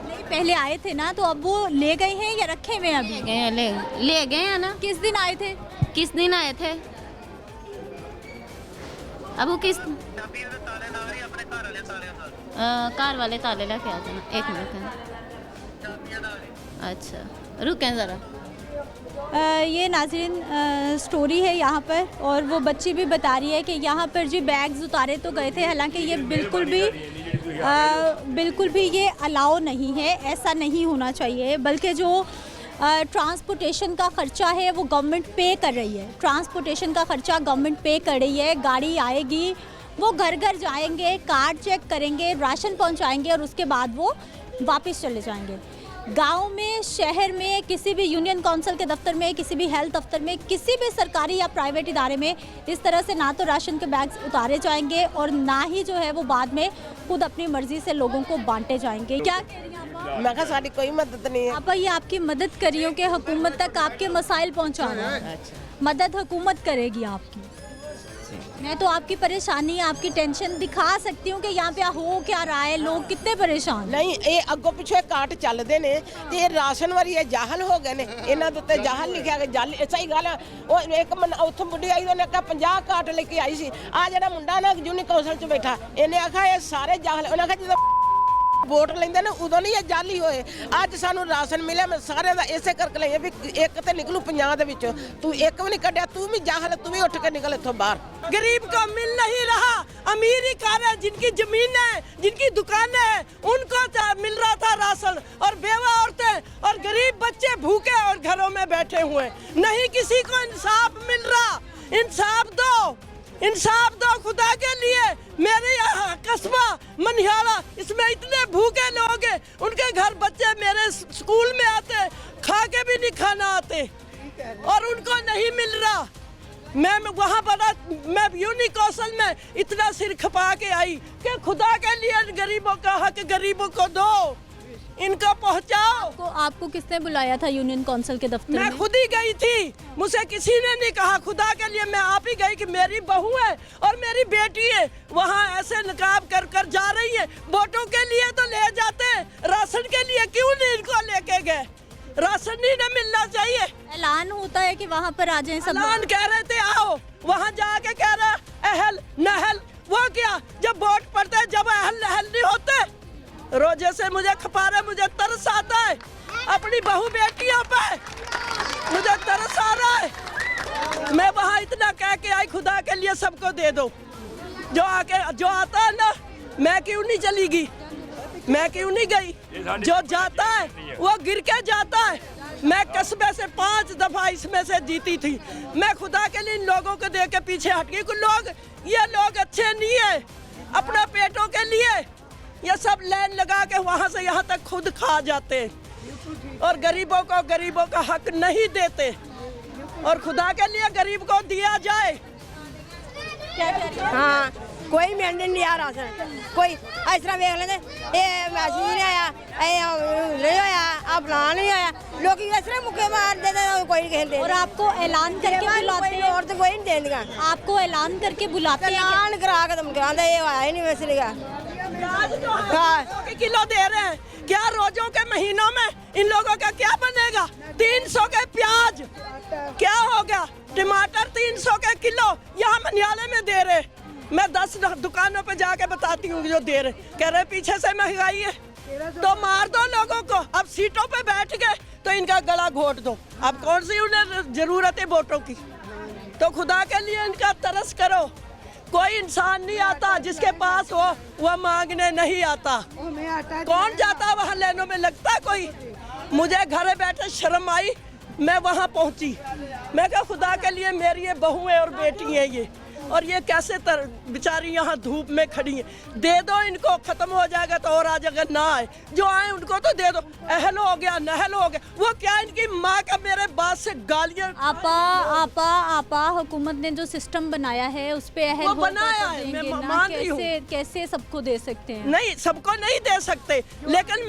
A: नहीं, पहले आए थे ना, तो अब वो ले गए हैं या रखे हुए हैं अभी?
U: ले गए हैं ना।
A: किस दिन आए थे?
U: किस दिन आए थे? अब वो किस कार वाले ताले लेके आ जाना। एक मिनट। अच्छा रुकें ज़रा।
A: ये नाज़रीन स्टोरी है यहाँ पर, और वो बच्ची भी बता रही है कि यहाँ पर जी बैग्स उतारे तो गए थे, हालांकि ये बिल्कुल भी ये अलाउ नहीं है, ऐसा नहीं होना चाहिए। बल्कि जो ट्रांसपोर्टेशन का ख़र्चा है वो गवर्नमेंट पे कर रही है। ट्रांसपोर्टेशन का ख़र्चा गवर्नमेंट पे कर रही है। गाड़ी आएगी, वो घर घर जाएंगे, कार्ड चेक करेंगे, राशन पहुँचाएँगे और उसके बाद वो वापस चले जाएँगे। गांव में, शहर में, किसी भी यूनियन काउंसिल के दफ्तर में, किसी भी हेल्थ दफ्तर में, किसी भी सरकारी या प्राइवेट इदारे में इस तरह से ना तो राशन के बैग्स उतारे जाएंगे और ना ही जो है वो बाद में खुद अपनी मर्जी से लोगों को बांटे जाएंगे। क्या कह रही हैं आप?
J: मैं कहा सारी कोई मदद नहीं है।
A: आप ये आपकी मदद करी हो कि हुकूमत तक आपके मसाइल पहुँचाना है। मदद हुकूमत करेगी आपकी। मैं तो आपकी परेशानी, आपकी टेंशन दिखा सकती हूँ कि यहाँ पे हो क्या रहा है, लोग कितने परेशान।
J: नहीं, ये अगो पिछे काट चलते ने ते ये राशन वाली ये जाहल हो गए ने, इन्हां दे उत्ते जाहल लिखिया गया। जाल सही गल है। वो एक उत्थों बुढ़ी आई ने कहा 50 काट लेके आई सी। आ जेड़ा मुंडा ना यूनियन काउंसिल च बैठा, इन्हें आखा ये सारे जाहल। उन्हें आखा जो वोट लेंदे ने उदों नहीं ये जाली होए। अज सानू राशन मिले, मैं सारे दा इसे करके लई भी एक ते निकलू 50 दे विचों, तू एक भी नहीं कढ़िया, तू भी जाहल, तू भी उठ के निकल इथों बाहर।
D: गरीब को मिल नहीं रहा, अमीर ही खा रहे, जिनकी जमीन है, जिनकी दुकानें हैं, उनको मिल रहा था राशन, और बेवा औरतें और गरीब बच्चे भूखे और घरों में बैठे हुए। नहीं किसी को इंसाफ मिल रहा। इंसाफ दो, इंसाफ दो खुदा के लिए। मेरे यहाँ कस्बा मनिहारा, इसमें इतने भूखे लोग हैं, उनके घर बच्चे मेरे स्कूल में आते, खा के भी नहीं खाना आते, और उनको नहीं मिल रहा। मैं वहाँ बड़ा, मैं यूनियन काउंसिल में इतना सिर खपा के आई कि खुदा के लिए गरीबों का हक गरीबों को दो, इनको पहुँचाओ।
A: आपको किसने बुलाया था यूनियन काउंसिल के दफ्तर में?
D: मैं खुद ही गई थी, मुझसे किसी ने नहीं कहा। खुदा के लिए मैं आप ही गई कि मेरी बहू है और मेरी बेटी है, वहाँ ऐसे नकाब कर कर जा रही है। वोटों के लिए तो ले जाते, राशन के लिए क्यों नहीं इनको लेके गए? राशन नहीं ना मिलना चाहिए।
A: ऐलान होता है कि वहाँ पर आ जाएं सब।
D: ऐलान कह रहे थे आओ, वहाँ जाके कह रहे अहल नहल, वो क्या जब वोट पड़ते जब अहल नहल नहीं होते। रोजे से मुझे खपा रहे, मुझे तरस आता है अपनी बहू बेटियों पे, मुझे तरस आ रहा है। मैं वहाँ इतना कह के आई खुदा के लिए सबको दे दो, जो आता है ना, मैं क्यों नहीं चली गई, मैं क्यों नहीं गई? जो जाता है वो गिर के जाता है। मैं कस्बे से 5 दफा इसमें से जीती थी। मैं खुदा के लिए इन लोगों को दे के पीछे हट गई। ये लोग अच्छे नहीं है, अपने पेटों के लिए ये सब लाइन लगा के वहाँ से यहाँ तक खुद खा जाते, और गरीबों का हक नहीं देते। और खुदा के लिए गरीब को दिया जाए।
A: क्या कह रही है?
L: हाँ, कोई मिलने नहीं आ रहा, कोई इस तरह देख लेते, ये मैसेज नहीं आया, नहीं आया, आप प्लान नहीं आया, लोग इस तरह मुक्के मार देते, कोई नहीं खेलते।
A: और आपको ऐलान करके बुलाते हैं?
L: और तो कोई नहीं दे देगा।
A: आपको ऐलान करके बुलाते हैं?
L: ऐलान करा के तुम कहते ये आया ही नहीं वैसे का।
D: किलो दे रहे हैं, क्या रोजों के महीनों में इन लोगों का क्या बनेगा? 300 के प्याज क्या हो गया? टमाटर 300 के किलो यहाँ मनियाले में दे रहे। मैं 10 दुकानों पे जाके बताती हूँ जो दे रहे, कह रहे पीछे से महंगाई है, तो मार दो लोगों को। अब सीटों पे बैठ गए तो इनका गला घोट दो। अब कौन सी उन्हें जरूरत है वोटों की? तो खुदा के लिए इनका तरस करो। कोई इंसान नहीं आता जिसके पास हो वह मांगने नहीं आता। कौन जाता वहाँ लाइनों में लगता कोई? मुझे घर बैठे शर्म आई, मैं वहाँ पहुँची। मैं कहा खुदा के लिए मेरी ये बहू है और बेटी है ये, और ये कैसे बेचारी यहाँ धूप में खड़ी है। दे दो इनको, खत्म हो जाएगा तो, और आज अगर ना आए, जो आए उनको तो दे दो। अहल हो गया, नहल हो गया, वो क्या इनकी माँ का मेरे बात से गालियाँ।
A: आपा हुकूमत ने जो सिस्टम बनाया है उस पे अहल
D: बनाया है, मैं मान रही हूँ।
A: कैसे सबको दे सकते हैं?
D: नहीं, सबको नहीं दे सकते, लेकिन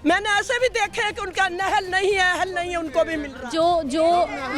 D: मैंने ऐसे भी देखे हैं कि उनका नहल नहीं है, अहल नहीं है, उनको भी मिल रहा।
A: जो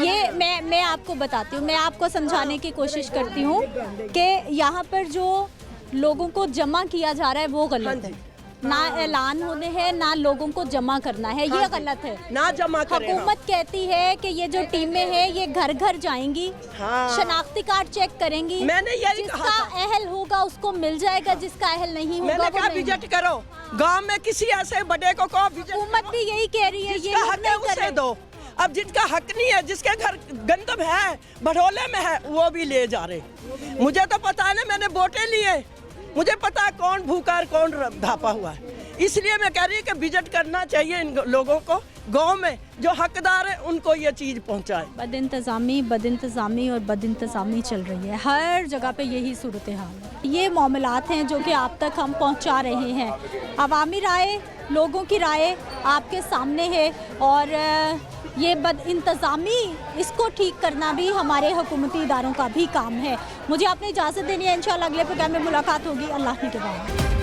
A: ये मैं आपको बताती हूँ, मैं आपको समझाने की कोशिश करती हूँ कि यहाँ पर जो लोगों को जमा किया जा रहा है वो गलत है। ना ऐलान होने हैं, ना लोगों को जमा करना है, ये गलत है।
D: ना जमा करें।
A: हुकूमत कहती है कि ये जो टीमें हैं ये घर घर जाएंगी, शनाख्ती कार्ड चेक करेंगी।
D: मैंने यही
A: जिसका अहल होगा उसको मिल जाएगा, जिसका अहल नहीं होगा
D: मैंने कहा विजिट करो गांव में, किसी ऐसे बड़े को कहो विजिट।
A: हुकूमत भी यही कह रही है,
D: जिसका हक है उसे दो। अब जिनका हक नहीं है, जिसके घर गंदम है, भड़ोले में है, वो भी ले जा रहे। मुझे तो पता है ना, मैंने वोटें लिए, मुझे पता है कौन भूखा और कौन धापा हुआ है। इसलिए मैं कह रही हूँ कि विजिट करना चाहिए इन लोगों को, गांव में जो हकदार है उनको ये चीज़ पहुँचाए।
A: बदइंतज़ामी और बदइंतज़ामी चल रही है, हर जगह पे यही सूरत हाल है। ये मामलात हैं जो कि आप तक हम पहुँचा रहे हैं। अवामी राय, लोगों की राय आपके सामने है और ये बद इंतज़ामी इसको ठीक करना भी हमारे हुकूमती इदारों का भी काम है। मुझे आपने इजाज़त देनी है, इंशाल्लाह अगले प्रोग्राम में मुलाकात होगी। अल्लाह के बाद।